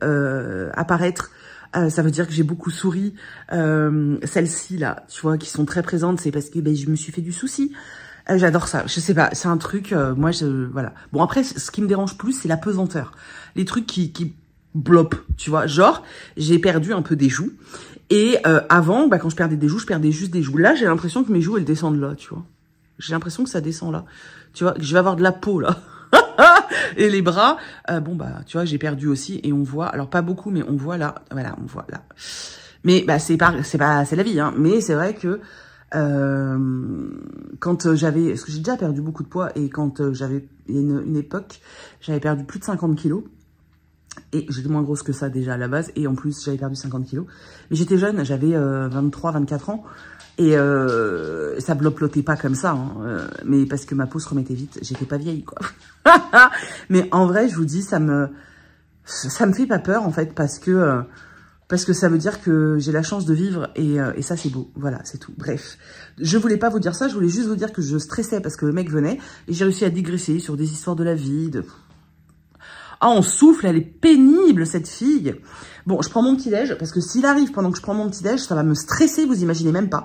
apparaître. Ça veut dire que j'ai beaucoup souri. Celles-ci, là, tu vois, qui sont très présentes, c'est parce que ben, je me suis fait du souci. J'adore ça. Je sais pas, c'est un truc, moi, voilà. Bon, après, ce qui me dérange plus, c'est la pesanteur. Les trucs qui blopent, tu vois. Genre, j'ai perdu un peu des joues. Et avant, bah, quand je perdais des joues, je perdais juste des joues. Là, j'ai l'impression que mes joues, elles descendent là, tu vois. J'ai l'impression que ça descend là. Tu vois, que je vais avoir de la peau, là. Et les bras, bon, bah, tu vois, j'ai perdu aussi. Et on voit, alors pas beaucoup, mais on voit là. Voilà, on voit là. Mais, bah, c'est la vie, hein. Mais c'est vrai que, quand j'avais, parce que j'ai déjà perdu beaucoup de poids. Et quand j'avais, il y a une époque, j'avais perdu plus de 50 kilos. Et j'étais moins grosse que ça déjà à la base. Et en plus, j'avais perdu 50 kilos. Mais j'étais jeune, j'avais 23, 24 ans. Et ça bloplotait pas comme ça. Hein, mais parce que ma peau se remettait vite. J'étais pas vieille, quoi. Mais en vrai, je vous dis, ça me fait pas peur, en fait. Parce que ça veut dire que j'ai la chance de vivre. Et ça, c'est beau. Voilà, c'est tout. Bref. Je voulais pas vous dire ça. Je voulais juste vous dire que je stressais parce que le mec venait. Et j'ai réussi à digresser sur des histoires de la vie, Ah, on souffle, elle est pénible, cette fille. Bon, je prends mon petit-déj, parce que s'il arrive pendant que je prends mon petit-déj, ça va me stresser, vous imaginez même pas.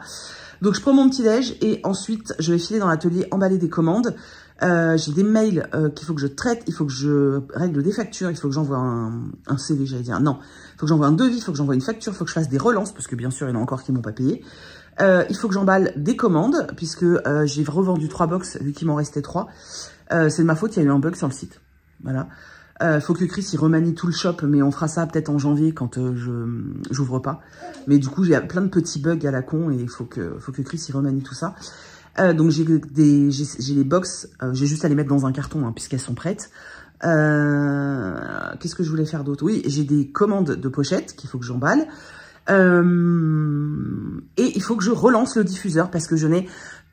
Donc, je prends mon petit-déj et ensuite, je vais filer dans l'atelier, emballer des commandes. J'ai des mails qu'il faut que je traite, il faut que je règle des factures, il faut que j'envoie un CV, j'allais dire. Non, il faut que j'envoie un devis, il faut que j'envoie une facture, il faut que je fasse des relances, parce que bien sûr, il y en a encore qui m'ont pas payé. Il faut que j'emballe des commandes, puisque j'ai revendu 3 box, vu qu'il m'en restait 3. C'est de ma faute, il y a eu un bug sur le site. Voilà. Faut que Chris il remanie tout le shop, mais on fera ça peut-être en janvier quand j'ouvre pas. Mais du coup, il y a plein de petits bugs à la con et il faut que Chris il remanie tout ça. Donc j'ai les box, j'ai juste à les mettre dans un carton hein, puisqu'elles sont prêtes. Qu'est-ce que je voulais faire d'autre? Oui, j'ai des commandes de pochettes qu'il faut que j'emballe. Et il faut que je relance le diffuseur parce que je n'ai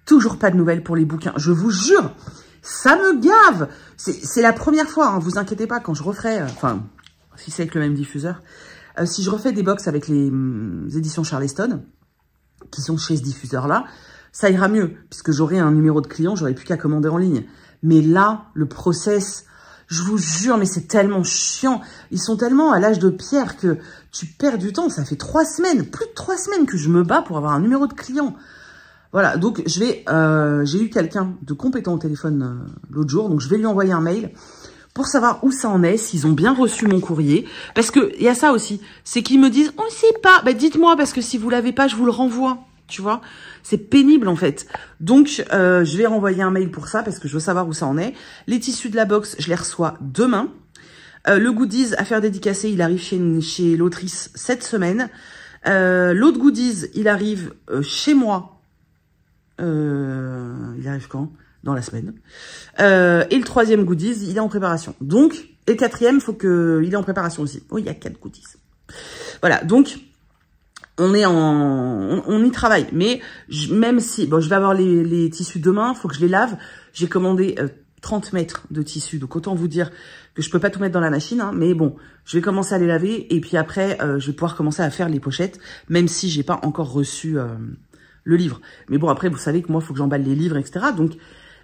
toujours pas de nouvelles pour les bouquins. Je vous jure, ça me gave. C'est la première fois, hein, vous inquiétez pas, quand je referai, enfin, si c'est avec le même diffuseur, si je refais des box avec les éditions Charleston, qui sont chez ce diffuseur-là, ça ira mieux, puisque j'aurai un numéro de client, j'aurai plus qu'à commander en ligne. Mais là, le process, je vous jure, mais c'est tellement chiant. Ils sont tellement à l'âge de pierre que tu perds du temps. Ça fait 3 semaines, plus de 3 semaines que je me bats pour avoir un numéro de client. Voilà, donc j'ai eu quelqu'un de compétent au téléphone l'autre jour, donc je vais lui envoyer un mail pour savoir où ça en est, s'ils ont bien reçu mon courrier. Parce que il y a ça aussi, c'est qu'ils me disent, on ne sait pas, bah dites-moi, parce que si vous l'avez pas, je vous le renvoie, tu vois. C'est pénible en fait. Donc je vais renvoyer un mail pour ça, parce que je veux savoir où ça en est. Les tissus de la box, je les reçois demain. Le goodies à faire dédicacer, il arrive chez l'autrice cette semaine. L'autre goodies, il arrive chez moi. Il arrive quand? Dans la semaine. Et le 3e goodies, il est en préparation. Donc, et le 4e, il est en préparation aussi. Oh, il y a 4 goodies. Voilà, donc, on y travaille. Mais, même si, bon, je vais avoir les tissus demain, il faut que je les lave. J'ai commandé 30 mètres de tissu. Donc, autant vous dire que je peux pas tout mettre dans la machine. Hein, mais bon, je vais commencer à les laver. Et puis après, je vais pouvoir commencer à faire les pochettes. Même si j'ai pas encore reçu le livre. Mais bon, après, vous savez que moi, il faut que j'emballe les livres, etc. Donc,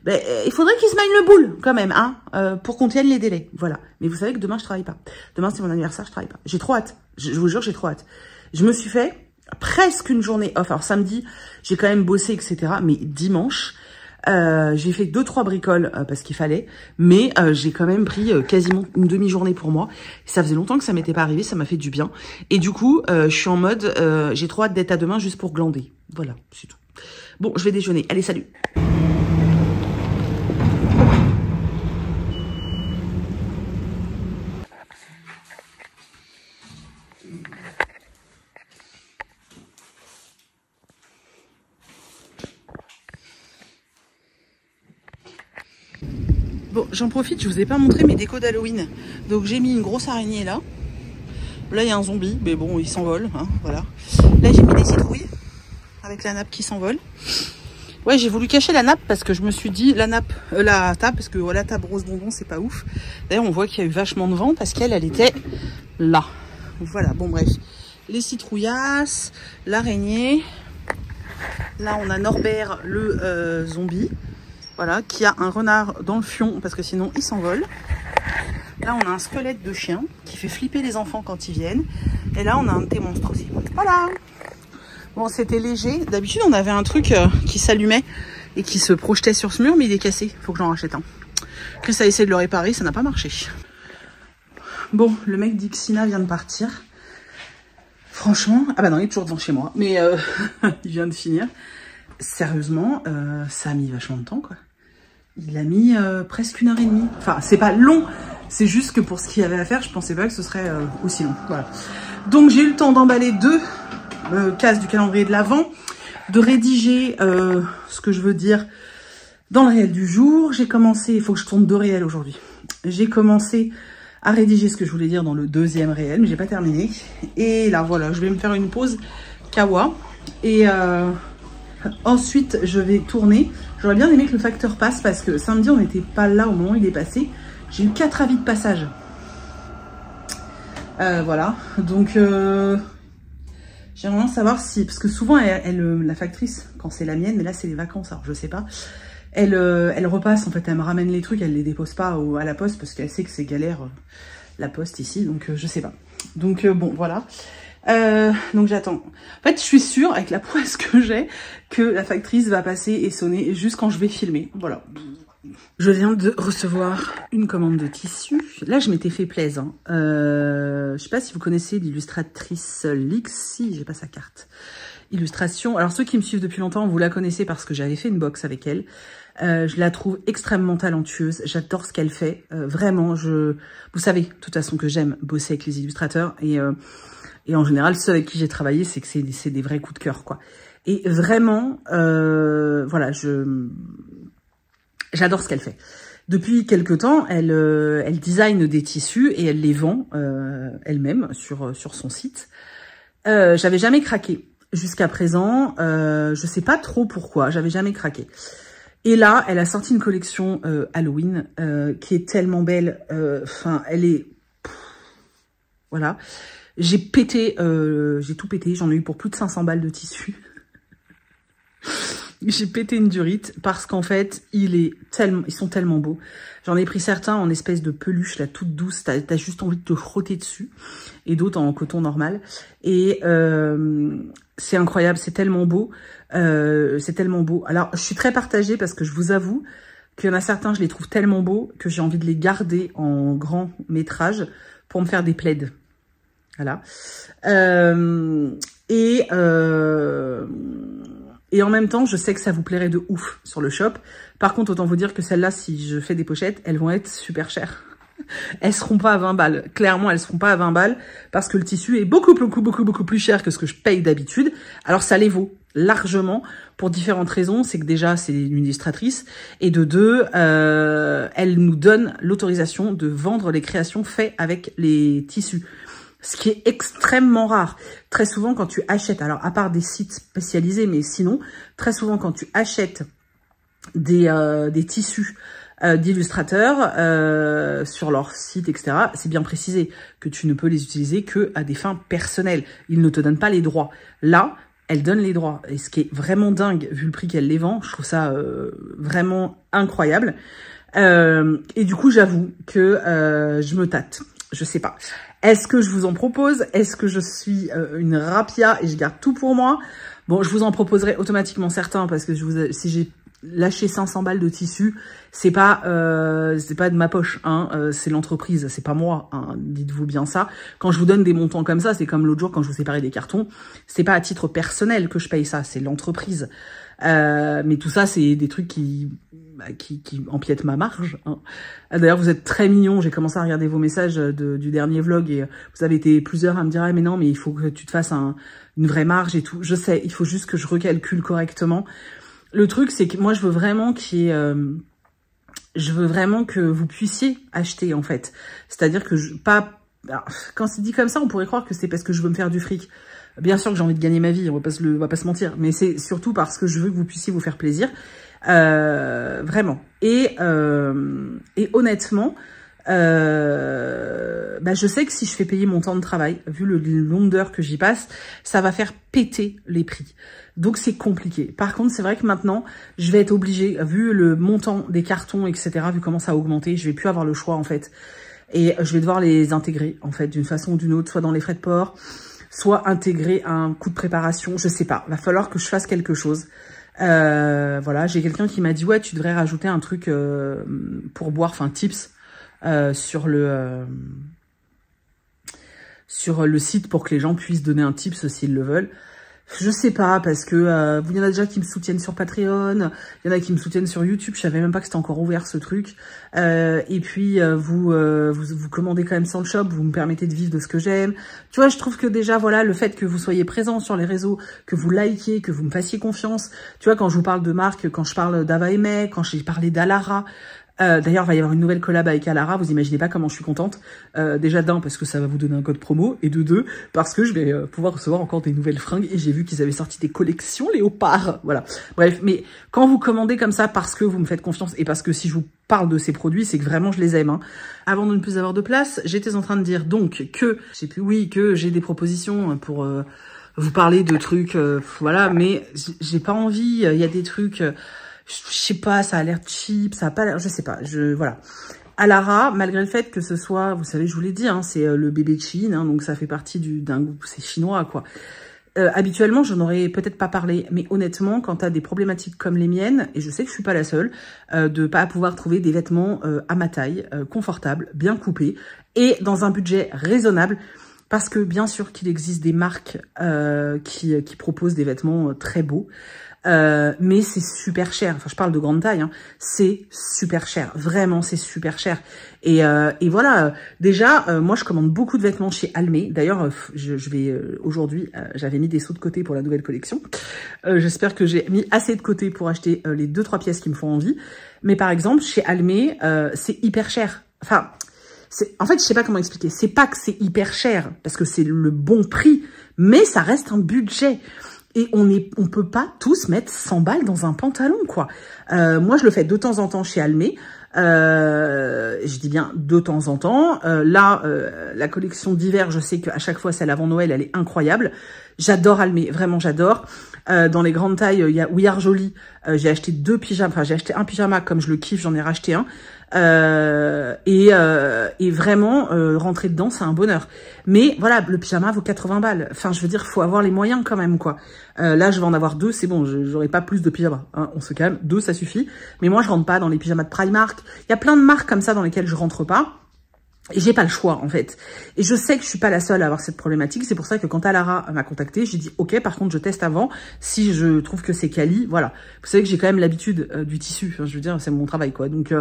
ben, il faudrait qu'ils se mènent le boule, quand même, hein, pour qu'on tienne les délais. Voilà. Mais vous savez que demain, je travaille pas. Demain, c'est mon anniversaire, je travaille pas. J'ai trop hâte. Je vous jure, j'ai trop hâte. Je me suis fait presque une journée off. Alors, samedi, j'ai quand même bossé, etc. Mais dimanche, j'ai fait 2-3 bricoles parce qu'il fallait. Mais j'ai quand même pris quasiment une demi-journée pour moi. Ça faisait longtemps que ça m'était pas arrivé. Ça m'a fait du bien. Et du coup, je suis en mode, j'ai trop hâte d'être à demain juste pour glander. Voilà, c'est tout. Bon, je vais déjeuner. Allez, salut. Bon, j'en profite, je vous ai pas montré mes décos d'Halloween. Donc j'ai mis une grosse araignée là. Là il y a un zombie, mais bon il s'envole, hein, voilà. Là j'ai mis des citrouilles avec la nappe qui s'envole. Ouais, j'ai voulu cacher la nappe parce que je me suis dit la table, parce que la table rose bonbon c'est pas ouf. D'ailleurs on voit qu'il y a eu vachement de vent parce qu'elle était là. Voilà, bon bref. Les citrouillasses, l'araignée. Là on a Norbert le zombie. Voilà, qui a un renard dans le fion parce que sinon il s'envole. Là on a un squelette de chien qui fait flipper les enfants quand ils viennent. Et là on a un de tes monstres aussi. Voilà. Bon, c'était léger. D'habitude, on avait un truc qui s'allumait et qui se projetait sur ce mur, mais il est cassé. Il faut que j'en rachète un. Chris a essayé de le réparer, ça n'a pas marché. Bon, le mec d'Ixina vient de partir. Franchement, ah bah non, il est toujours devant chez moi, mais il vient de finir. Sérieusement, ça a mis vachement de temps, quoi. Il a mis presque 1h30. Enfin, c'est pas long, c'est juste que pour ce qu'il y avait à faire, je pensais pas que ce serait aussi long. Voilà. Donc, j'ai eu le temps d'emballer 2 cases du calendrier de l'Avent, de rédiger ce que je veux dire dans le réel du jour. J'ai commencé, il faut que je tourne 2 réels aujourd'hui. J'ai commencé à rédiger ce que je voulais dire dans le 2e réel, mais j'ai pas terminé. Et là, voilà, je vais me faire une pause kawa. Et ensuite, je vais tourner. J'aurais bien aimé que le facteur passe parce que samedi, on n'était pas là au moment où il est passé. J'ai eu 4 avis de passage. Voilà, donc... j'aimerais savoir si, parce que souvent, la factrice, quand c'est la mienne, mais là c'est les vacances, alors je sais pas, elle repasse, en fait, elle me ramène les trucs, elle les dépose pas à la poste, parce qu'elle sait que c'est galère, la poste ici, donc je sais pas. Donc bon, voilà. Donc j'attends. En fait, je suis sûre, avec la poisse que j'ai, que la factrice va passer et sonner juste quand je vais filmer, voilà. Je viens de recevoir une commande de tissu. Là, je m'étais fait plaisir. Hein. Je sais pas si vous connaissez l'illustratrice Lixi, j'ai pas sa carte. Illustration. Alors, ceux qui me suivent depuis longtemps, vous la connaissez parce que j'avais fait une box avec elle. Je la trouve extrêmement talentueuse. J'adore ce qu'elle fait. Vraiment, vous savez, de toute façon, que j'aime bosser avec les illustrateurs. Et en général, ceux avec qui j'ai travaillé, c'est que c'est des vrais coups de cœur, quoi. Et vraiment, voilà, j'adore ce qu'elle fait. Depuis quelque temps, elle design des tissus et elle les vend elle-même sur son site. J'avais jamais craqué jusqu'à présent. Je sais pas trop pourquoi, j'avais jamais craqué. Et là, elle a sorti une collection Halloween qui est tellement belle. Enfin, elle est... voilà. J'ai pété, j'ai tout pété. J'en ai eu pour plus de 500 balles de tissu. J'ai pété une durite parce qu'en fait, ils sont tellement beaux. J'en ai pris certains en espèce de peluche, là, toute douce. T'as juste envie de te frotter dessus. Et d'autres en coton normal. Et c'est incroyable, c'est tellement beau. C'est tellement beau. Alors, je suis très partagée parce que je vous avoue qu'il y en a certains, je les trouve tellement beaux que j'ai envie de les garder en grand métrage pour me faire des plaids. Voilà. Et en même temps, je sais que ça vous plairait de ouf sur le shop. Par contre, autant vous dire que celles-là, si je fais des pochettes, elles vont être super chères. Elles seront pas à 20 balles. Clairement, elles seront pas à 20 balles parce que le tissu est beaucoup plus cher que ce que je paye d'habitude. Alors, ça les vaut largement pour différentes raisons. C'est que déjà, c'est une illustratrice. Et de 2, elle nous donne l'autorisation de vendre les créations faites avec les tissus. Ce qui est extrêmement rare. Très souvent, quand tu achètes, alors à part des sites spécialisés, mais sinon, très souvent, quand tu achètes des tissus d'illustrateurs sur leur site, etc., c'est bien précisé que tu ne peux les utiliser que à des fins personnelles. Ils ne te donnent pas les droits. Là, elle donne les droits. Et ce qui est vraiment dingue, vu le prix qu'elle les vend, je trouve ça vraiment incroyable. Et du coup, j'avoue que je me tâte. Je sais pas. Est-ce que je vous en propose? Est-ce que je suis une rapia et je garde tout pour moi? Bon, je vous en proposerai automatiquement certains parce que si j'ai lâché 500 balles de tissu, c'est pas de ma poche, hein, c'est l'entreprise, c'est pas moi, hein, dites-vous bien ça. Quand je vous donne des montants comme ça, c'est comme l'autre jour quand je vous séparais des cartons, c'est pas à titre personnel que je paye ça, c'est l'entreprise. Mais tout ça, c'est des trucs qui empiètent ma marge. Hein. D'ailleurs, vous êtes très mignons. J'ai commencé à regarder vos messages du dernier vlog et vous avez été plusieurs à me dire ah, mais non, mais il faut que tu te fasses une vraie marge et tout. Je sais, il faut juste que je recalcule correctement. Le truc, c'est que moi, je veux vraiment qu'il y ait je veux vraiment que vous puissiez acheter, en fait. C'est-à-dire que quand c'est dit comme ça, on pourrait croire que c'est parce que je veux me faire du fric. Bien sûr que j'ai envie de gagner ma vie, on va pas se mentir. Mais c'est surtout parce que je veux que vous puissiez vous faire plaisir. Vraiment. Et honnêtement, je sais que si je fais payer mon temps de travail, vu le nombre d'heures que j'y passe, ça va faire péter les prix. Donc c'est compliqué. Par contre, c'est vrai que maintenant, je vais être obligée, vu le montant des cartons, etc., vu comment ça a augmenté, je vais plus avoir le choix en fait. Et je vais devoir les intégrer en fait d'une façon ou d'une autre, soit dans les frais de port, soit intégrer un coût de préparation, je sais pas. Va falloir que je fasse quelque chose. Voilà, j'ai quelqu'un qui m'a dit ouais, tu devrais rajouter un truc pour boire, enfin tips sur le site pour que les gens puissent donner un tips s'ils le veulent. Je sais pas, parce que il y en a déjà qui me soutiennent sur Patreon, il y en a qui me soutiennent sur YouTube, je savais même pas que c'était encore ouvert ce truc. Et puis vous commandez quand même sans le shop, vous me permettez de vivre de ce que j'aime. Tu vois, je trouve que déjà voilà, le fait que vous soyez présents sur les réseaux, que vous likez, que vous me fassiez confiance. Tu vois, quand je vous parle de marque, quand je parle d'Ava et May, quand j'ai parlé d'Alara. D'ailleurs, il va y avoir une nouvelle collab avec Alara, vous imaginez pas comment je suis contente. Déjà d'un, parce que ça va vous donner un code promo, et de deux, parce que je vais pouvoir recevoir encore des nouvelles fringues, et j'ai vu qu'ils avaient sorti des collections léopards, voilà. Bref, mais quand vous commandez comme ça, parce que vous me faites confiance, et parce que si je vous parle de ces produits, c'est que vraiment je les aime, hein. Avant de ne plus avoir de place, j'étais en train de dire donc que, je sais plus, oui, que j'ai des propositions pour vous parler de trucs, voilà, mais j'ai pas envie, il y a des trucs... je sais pas, ça a l'air cheap, ça a pas l'air, je sais pas, voilà. Alara, malgré le fait que ce soit, vous savez, je vous l'ai dit, hein, c'est le bébé de Chine, hein, donc ça fait partie d'un goût, c'est chinois, quoi. Habituellement, je n'aurais peut-être pas parlé, mais honnêtement, quand t'as des problématiques comme les miennes, et je sais que je suis pas la seule, de pas pouvoir trouver des vêtements à ma taille, confortables, bien coupés, et dans un budget raisonnable, parce que bien sûr qu'il existe des marques qui proposent des vêtements très beaux, mais c'est super cher. Enfin, je parle de grande taille, hein. C'est super cher. Vraiment, c'est super cher. Et voilà. Déjà, moi, je commande beaucoup de vêtements chez Almé. D'ailleurs, je vais aujourd'hui, j'avais mis des sous de côté pour la nouvelle collection. J'espère que j'ai mis assez de côté pour acheter les 2-3 pièces qui me font envie. Mais par exemple, chez Almé, c'est hyper cher. Enfin, en fait, je sais pas comment expliquer. C'est pas que c'est hyper cher parce que c'est le bon prix, mais ça reste un budget. Et on peut pas tous mettre 100 balles dans un pantalon, quoi. Moi, je le fais de temps en temps chez Almé. Je dis bien de temps en temps. Là, la collection d'hiver, je sais qu'à chaque fois, celle avant Noël, elle est incroyable. J'adore Almé, vraiment, j'adore. Dans les grandes tailles, il y a We Are Jolie. J'ai acheté 2 pyjamas. Enfin, j'ai acheté un pyjama comme je le kiffe, j'en ai racheté un. Et vraiment, rentrer dedans, c'est un bonheur. Mais voilà, le pyjama vaut 80 balles. Enfin, je veux dire, faut avoir les moyens quand même, quoi. Là, je vais en avoir 2, c'est bon, j'aurai pas plus de pyjamas. Hein, on se calme, 2, ça suffit. Mais moi, je rentre pas dans les pyjamas de Primark. Il y a plein de marques comme ça dans lesquelles je rentre pas. Et j'ai pas le choix, en fait. Et je sais que je suis pas la seule à avoir cette problématique. C'est pour ça que quand Alara m'a contactée, j'ai dit, OK, par contre, je teste avant. Si je trouve que c'est quali, voilà. Vous savez que j'ai quand même l'habitude du tissu. Enfin, je veux dire, c'est mon travail, quoi. Donc,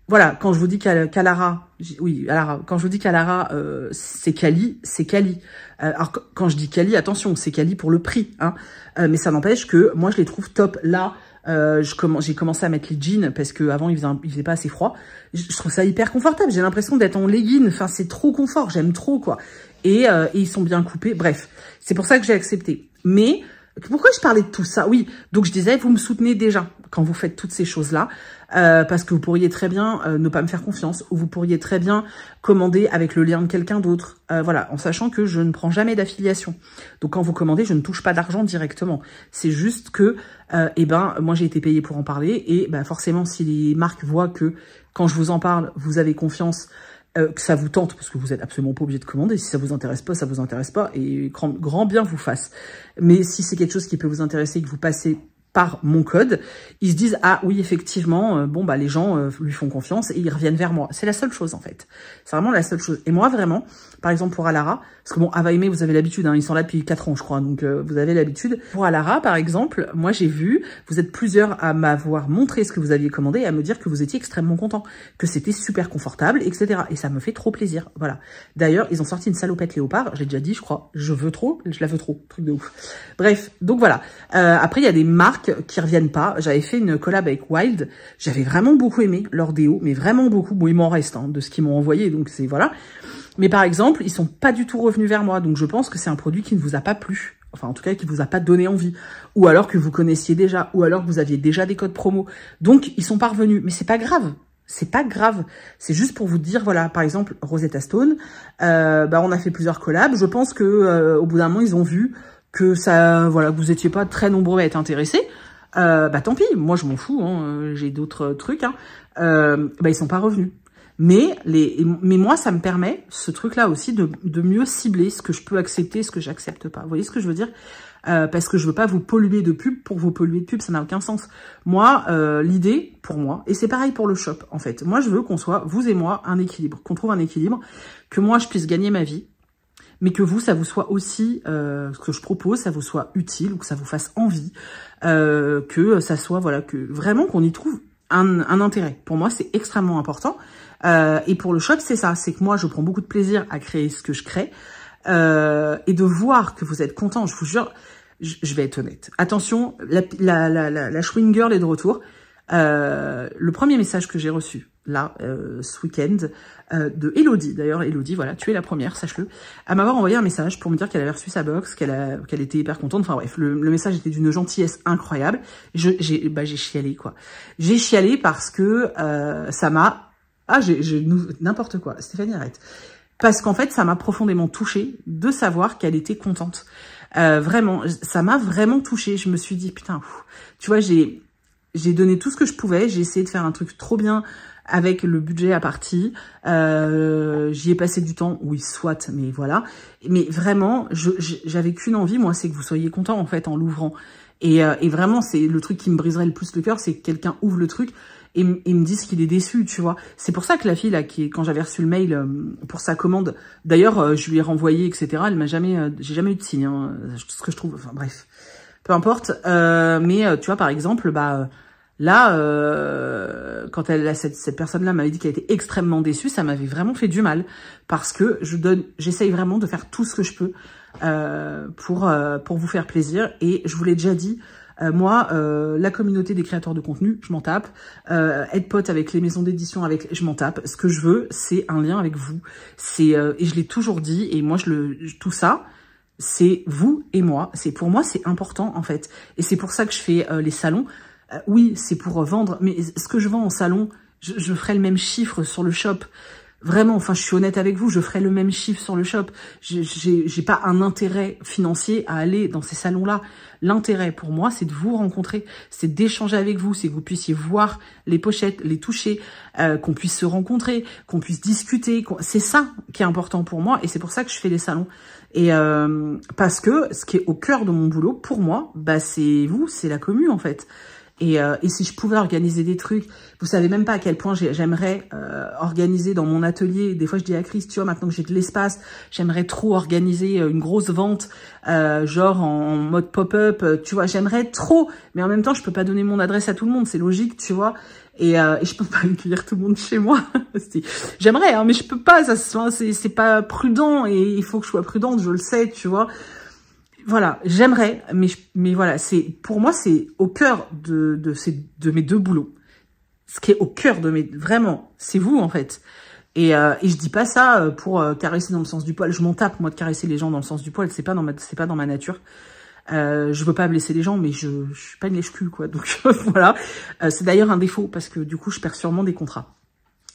voilà, quand je vous dis qu'Alara, oui, Alara, quand je vous dis qu'Alara, c'est quali, c'est quali. Alors, quand je dis quali, attention, c'est quali pour le prix, hein. Mais ça n'empêche que moi, je les trouve top. Là, j'ai commencé à mettre les jeans parce que avant il faisait pas assez froid. Je trouve ça hyper confortable. J'ai l'impression d'être en legging. Enfin, c'est trop confort. J'aime trop, quoi. Et ils sont bien coupés. Bref, c'est pour ça que j'ai accepté. Mais pourquoi je parlais de tout ça? Oui, donc je disais, vous me soutenez déjà quand vous faites toutes ces choses-là. Parce que vous pourriez très bien ne pas me faire confiance, ou vous pourriez très bien commander avec le lien de quelqu'un d'autre, voilà, en sachant que je ne prends jamais d'affiliation. Donc quand vous commandez, je ne touche pas d'argent directement. C'est juste que, moi j'ai été payée pour en parler, et forcément si les marques voient que quand je vous en parle, vous avez confiance, que ça vous tente, parce que vous êtes absolument pas obligé de commander. Si ça vous intéresse pas, ça vous intéresse pas, et grand bien vous fasse. Mais si c'est quelque chose qui peut vous intéresser et que vous passez par mon code, ils se disent « Ah oui, effectivement, les gens lui font confiance et ils reviennent vers moi. » C'est la seule chose, en fait. C'est vraiment la seule chose. Et moi, vraiment, par exemple, pour Alara, parce que bon, Ava et May, vous avez l'habitude, hein, ils sont là depuis 4 ans, je crois, donc vous avez l'habitude. Pour Alara, par exemple, moi, j'ai vu, vous êtes plusieurs à m'avoir montré ce que vous aviez commandé et à me dire que vous étiez extrêmement content, que c'était super confortable, etc. Et ça me fait trop plaisir, voilà. D'ailleurs, ils ont sorti une salopette léopard, j'ai déjà dit, je crois, je la veux trop, truc de ouf. Bref, donc voilà. Après, il y a des marques marques qui reviennent pas. J'avais fait une collab avec Wild. J'avais vraiment beaucoup aimé leur déo, mais vraiment beaucoup. Bon, il m'en reste hein, de ce qu'ils m'ont envoyé, donc c'est voilà. Mais par exemple, ils sont pas du tout revenus vers moi. Donc je pense que c'est un produit qui ne vous a pas plu. Enfin, en tout cas, qui vous a pas donné envie. Ou alors que vous connaissiez déjà. Ou alors que vous aviez déjà des codes promo. Donc, ils sont pas revenus. Mais c'est pas grave. C'est pas grave. C'est juste pour vous dire, voilà, par exemple, Rosetta Stone, on a fait plusieurs collabs. Je pense que au bout d'un moment, ils ont vu que ça, voilà, que vous étiez pas très nombreux à être intéressés. Tant pis. Moi, je m'en fous. Hein, j'ai d'autres trucs. Hein. Ils sont pas revenus. Mais moi, ça me permet, ce truc-là aussi, de mieux cibler ce que je peux accepter, ce que j'accepte pas. Vous voyez ce que je veux dire? Parce que je veux pas vous polluer de pub pour vous polluer de pub, ça n'a aucun sens. Moi, l'idée, pour moi, et c'est pareil pour le shop, en fait. Moi, je veux qu'on soit, vous et moi, un équilibre, qu'on trouve un équilibre, que moi, je puisse gagner ma vie, mais que vous, ça vous soit aussi, ce que je propose, ça vous soit utile, ou que ça vous fasse envie, que ça soit, voilà, que vraiment qu'on y trouve un intérêt. Pour moi, c'est extrêmement important. Et pour le shop, c'est ça. C'est que moi, je prends beaucoup de plaisir à créer ce que je crée. Et de voir que vous êtes content, je vous jure, je vais être honnête. Attention, la Chewing Girl est de retour. Le premier message que j'ai reçu, là, ce week-end, de Elodie, d'ailleurs, Elodie, voilà, tu es la première, sache-le, à m'avoir envoyé un message pour me dire qu'elle avait reçu sa box, qu'elle était hyper contente. Enfin bref, le message était d'une gentillesse incroyable. J'ai chialé, quoi. J'ai chialé parce que ça m'a... n'importe quoi. Stéphanie, arrête. Parce qu'en fait, ça m'a profondément touchée de savoir qu'elle était contente. Vraiment, ça m'a vraiment touchée. Je me suis dit, putain, tu vois, j'ai donné tout ce que je pouvais. J'ai essayé de faire un truc trop bien avec le budget à partie. J'y ai passé du temps, oui, soit, mais voilà. Mais vraiment, j'avais qu'une envie, moi, c'est que vous soyez contents, en fait, en l'ouvrant. Et vraiment, c'est le truc qui me briserait le plus le cœur, c'est que quelqu'un ouvre le truc et me disent qu'il est déçu, tu vois. C'est pour ça que la fille, là, quand j'avais reçu le mail pour sa commande, d'ailleurs, je lui ai renvoyé, etc., elle m'a jamais, j'ai jamais eu de signe, hein, ce que je trouve, enfin, bref. Peu importe, mais tu vois, par exemple, là, quand cette personne-là m'avait dit qu'elle était extrêmement déçue, ça m'avait vraiment fait du mal. Parce que j'essaye vraiment de faire tout ce que je peux pour vous faire plaisir. Et je vous l'ai déjà dit, moi, la communauté des créateurs de contenu, je m'en tape. Être pote avec les maisons d'édition, je m'en tape. Ce que je veux, c'est un lien avec vous. Et je l'ai toujours dit, et moi, tout ça, c'est vous et moi. Pour moi, c'est important, en fait. Et c'est pour ça que je fais les salons. Oui, c'est pour vendre, mais ce que je vends en salon, je ferai le même chiffre sur le shop. Vraiment, enfin, je suis honnête avec vous, je ferai le même chiffre sur le shop. J'ai pas un intérêt financier à aller dans ces salons-là. L'intérêt pour moi, c'est de vous rencontrer, c'est d'échanger avec vous, c'est que vous puissiez voir les pochettes, les toucher, qu'on puisse se rencontrer, qu'on puisse discuter. C'est ça qui est important pour moi et c'est pour ça que je fais les salons. Et parce que ce qui est au cœur de mon boulot, pour moi, c'est vous, c'est la commu en fait. Et si je pouvais organiser des trucs, vous savez même pas à quel point j'aimerais organiser dans mon atelier. Des fois, je dis à Chris, tu vois, maintenant que j'ai de l'espace, j'aimerais trop organiser une grosse vente, genre en mode pop-up, tu vois, j'aimerais trop. Mais en même temps, je peux pas donner mon adresse à tout le monde, c'est logique, tu vois. Et je peux pas accueillir tout le monde chez moi. J'aimerais, hein, mais je peux pas, c'est pas prudent et il faut que je sois prudente, je le sais, tu vois. Voilà, j'aimerais, mais voilà, pour moi, c'est au cœur de mes deux boulots. Ce qui est au cœur vraiment, c'est vous, en fait. Et je dis pas ça pour caresser dans le sens du poil. Je m'en tape, moi, de caresser les gens dans le sens du poil. C'est pas dans ma nature. Je veux pas blesser les gens, mais je suis pas une lèche-cul, quoi. Donc, voilà. C'est d'ailleurs un défaut, parce que du coup, je perds sûrement des contrats.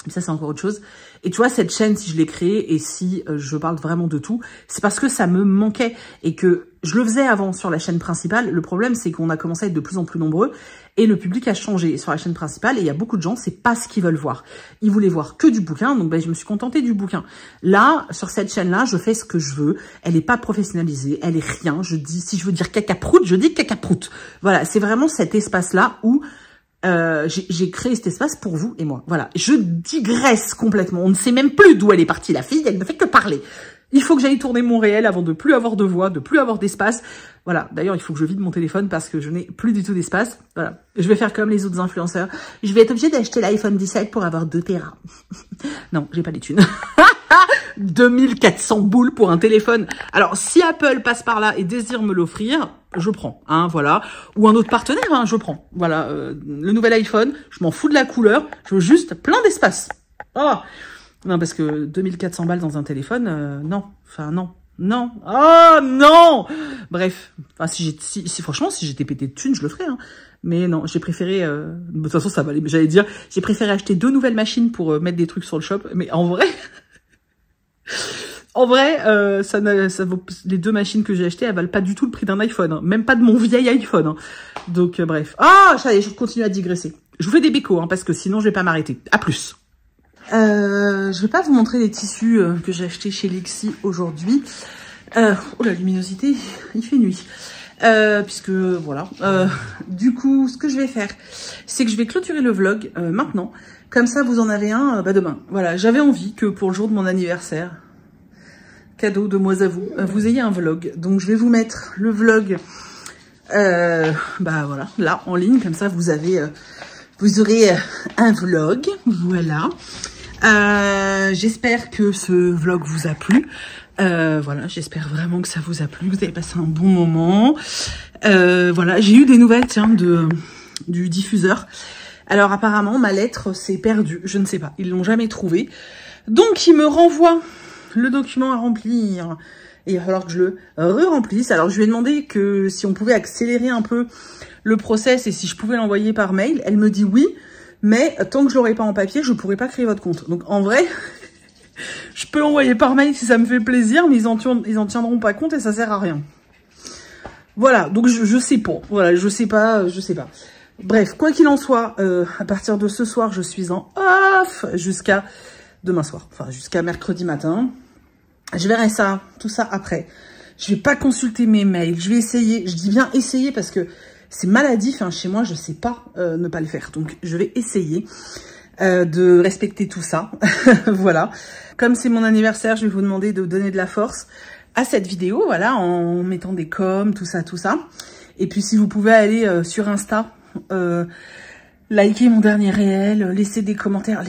Mais ça, c'est encore autre chose. Et tu vois, cette chaîne, si je l'ai créée et si je parle vraiment de tout, c'est parce que ça me manquait et que je le faisais avant sur la chaîne principale. Le problème, c'est qu'on a commencé à être de plus en plus nombreux et le public a changé sur la chaîne principale et il y a beaucoup de gens, c'est pas ce qu'ils veulent voir. Ils voulaient voir que du bouquin, donc je me suis contentée du bouquin. Là, sur cette chaîne-là, je fais ce que je veux. Elle est pas professionnalisée, elle est rien. Si je veux dire caca-prout, je dis caca-prout. Voilà, c'est vraiment cet espace-là où j'ai créé cet espace pour vous et moi. Voilà, je digresse complètement. On ne sait même plus d'où elle est partie, la fille. Elle ne fait que parler. Il faut que j'aille tourner mon réel avant de plus avoir de voix, de plus avoir d'espace. Voilà, d'ailleurs, il faut que je vide mon téléphone parce que je n'ai plus du tout d'espace. Voilà, je vais faire comme les autres influenceurs. Je vais être obligée d'acheter l'iPhone 17 pour avoir 2 Tera. Non, j'ai pas les thunes. 2400 boules pour un téléphone. Alors, si Apple passe par là et désire me l'offrir, je prends, hein, voilà. Ou un autre partenaire, hein, je prends. Voilà, le nouvel iPhone, je m'en fous de la couleur, je veux juste plein d'espace. Oh. Non, parce que 2400 balles dans un téléphone, non. Enfin, non. Non. Oh, non. Bref. Enfin, franchement, si j'étais pété de thunes, je le ferais, hein. Mais non, j'ai préféré... de toute façon, ça va aller. J'allais dire, j'ai préféré acheter 2 nouvelles machines pour mettre des trucs sur le shop. Mais en vrai... En vrai, ça vaut, les 2 machines que j'ai achetées, elles valent pas du tout le prix d'un iPhone. Hein. Même pas de mon vieil iPhone. Hein. Donc, bref. Ah, ça y est, je continue à digresser. Je vous fais des bécos, hein, parce que sinon, je vais pas m'arrêter. À plus. Je vais pas vous montrer les tissus que j'ai achetés chez Lexi aujourd'hui. Oh, la luminosité, il fait nuit. Puisque, voilà. Du coup, ce que je vais faire, c'est que je vais clôturer le vlog maintenant. Comme ça, vous en avez un demain. Voilà, j'avais envie que pour le jour de mon anniversaire, cadeau de moi à vous, vous ayez un vlog. Donc, je vais vous mettre le vlog, voilà, là, en ligne. Comme ça, vous aurez un vlog. Voilà. J'espère que ce vlog vous a plu. Voilà, j'espère vraiment que ça vous a plu, que vous avez passé un bon moment. Voilà, j'ai eu des nouvelles, tiens, du diffuseur. Alors apparemment, ma lettre s'est perdue, je ne sais pas, ils l'ont jamais trouvée. Donc, ils me renvoient le document à remplir. Et il va falloir que je le re-remplisse. Alors, je lui ai demandé que si on pouvait accélérer un peu le process et si je pouvais l'envoyer par mail. Elle me dit oui, mais tant que je l'aurai pas en papier, je pourrai pas créer votre compte. Donc, en vrai... Je peux envoyer par mail si ça me fait plaisir, mais ils en tiendront pas compte et ça sert à rien. Voilà, donc je sais pas. Voilà, je sais pas. Bref, quoi qu'il en soit, à partir de ce soir, je suis en off jusqu'à demain soir. Enfin, jusqu'à mercredi matin. Je verrai ça, tout ça après. Je vais pas consulter mes mails. Je vais essayer. Je dis bien essayer parce que c'est maladif. Hein, chez moi, je sais pas ne pas le faire. Donc, je vais essayer de respecter tout ça. Voilà. Comme c'est mon anniversaire, je vais vous demander de donner de la force à cette vidéo, voilà, en mettant des coms, tout ça. Et puis, si vous pouvez aller sur Insta, liker mon dernier réel, laisser des commentaires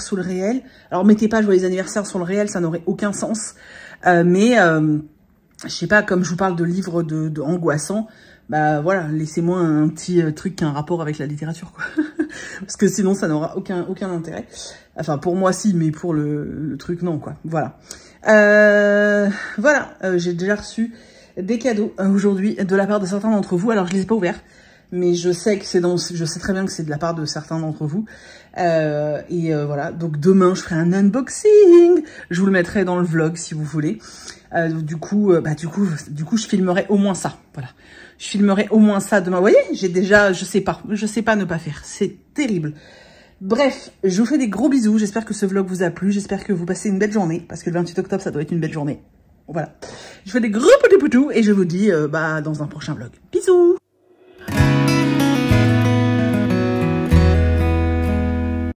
sous le réel. Alors, mettez pas joyeux anniversaire sur le réel, ça n'aurait aucun sens. Je sais pas, comme je vous parle de livres de angoissants, bah voilà, laissez-moi un petit truc qui a un rapport avec la littérature, quoi. Parce que sinon, ça n'aura aucun intérêt. Enfin, pour moi, si, mais pour le truc, non, quoi. Voilà. Voilà, j'ai déjà reçu des cadeaux aujourd'hui de la part de certains d'entre vous. Alors, je les ai pas ouverts, mais je sais très bien que c'est de la part de certains d'entre vous. Voilà, donc demain, je ferai un unboxing. Je vous le mettrai dans le vlog, si vous voulez. Du coup, je filmerai au moins ça. Voilà. Je filmerai au moins ça demain. Vous voyez, je sais pas ne pas faire. C'est terrible. Bref, je vous fais des gros bisous. J'espère que ce vlog vous a plu. J'espère que vous passez une belle journée. Parce que le 28 octobre, ça doit être une belle journée. Voilà. Je vous fais des gros petits poutous et je vous dis, dans un prochain vlog. Bisous!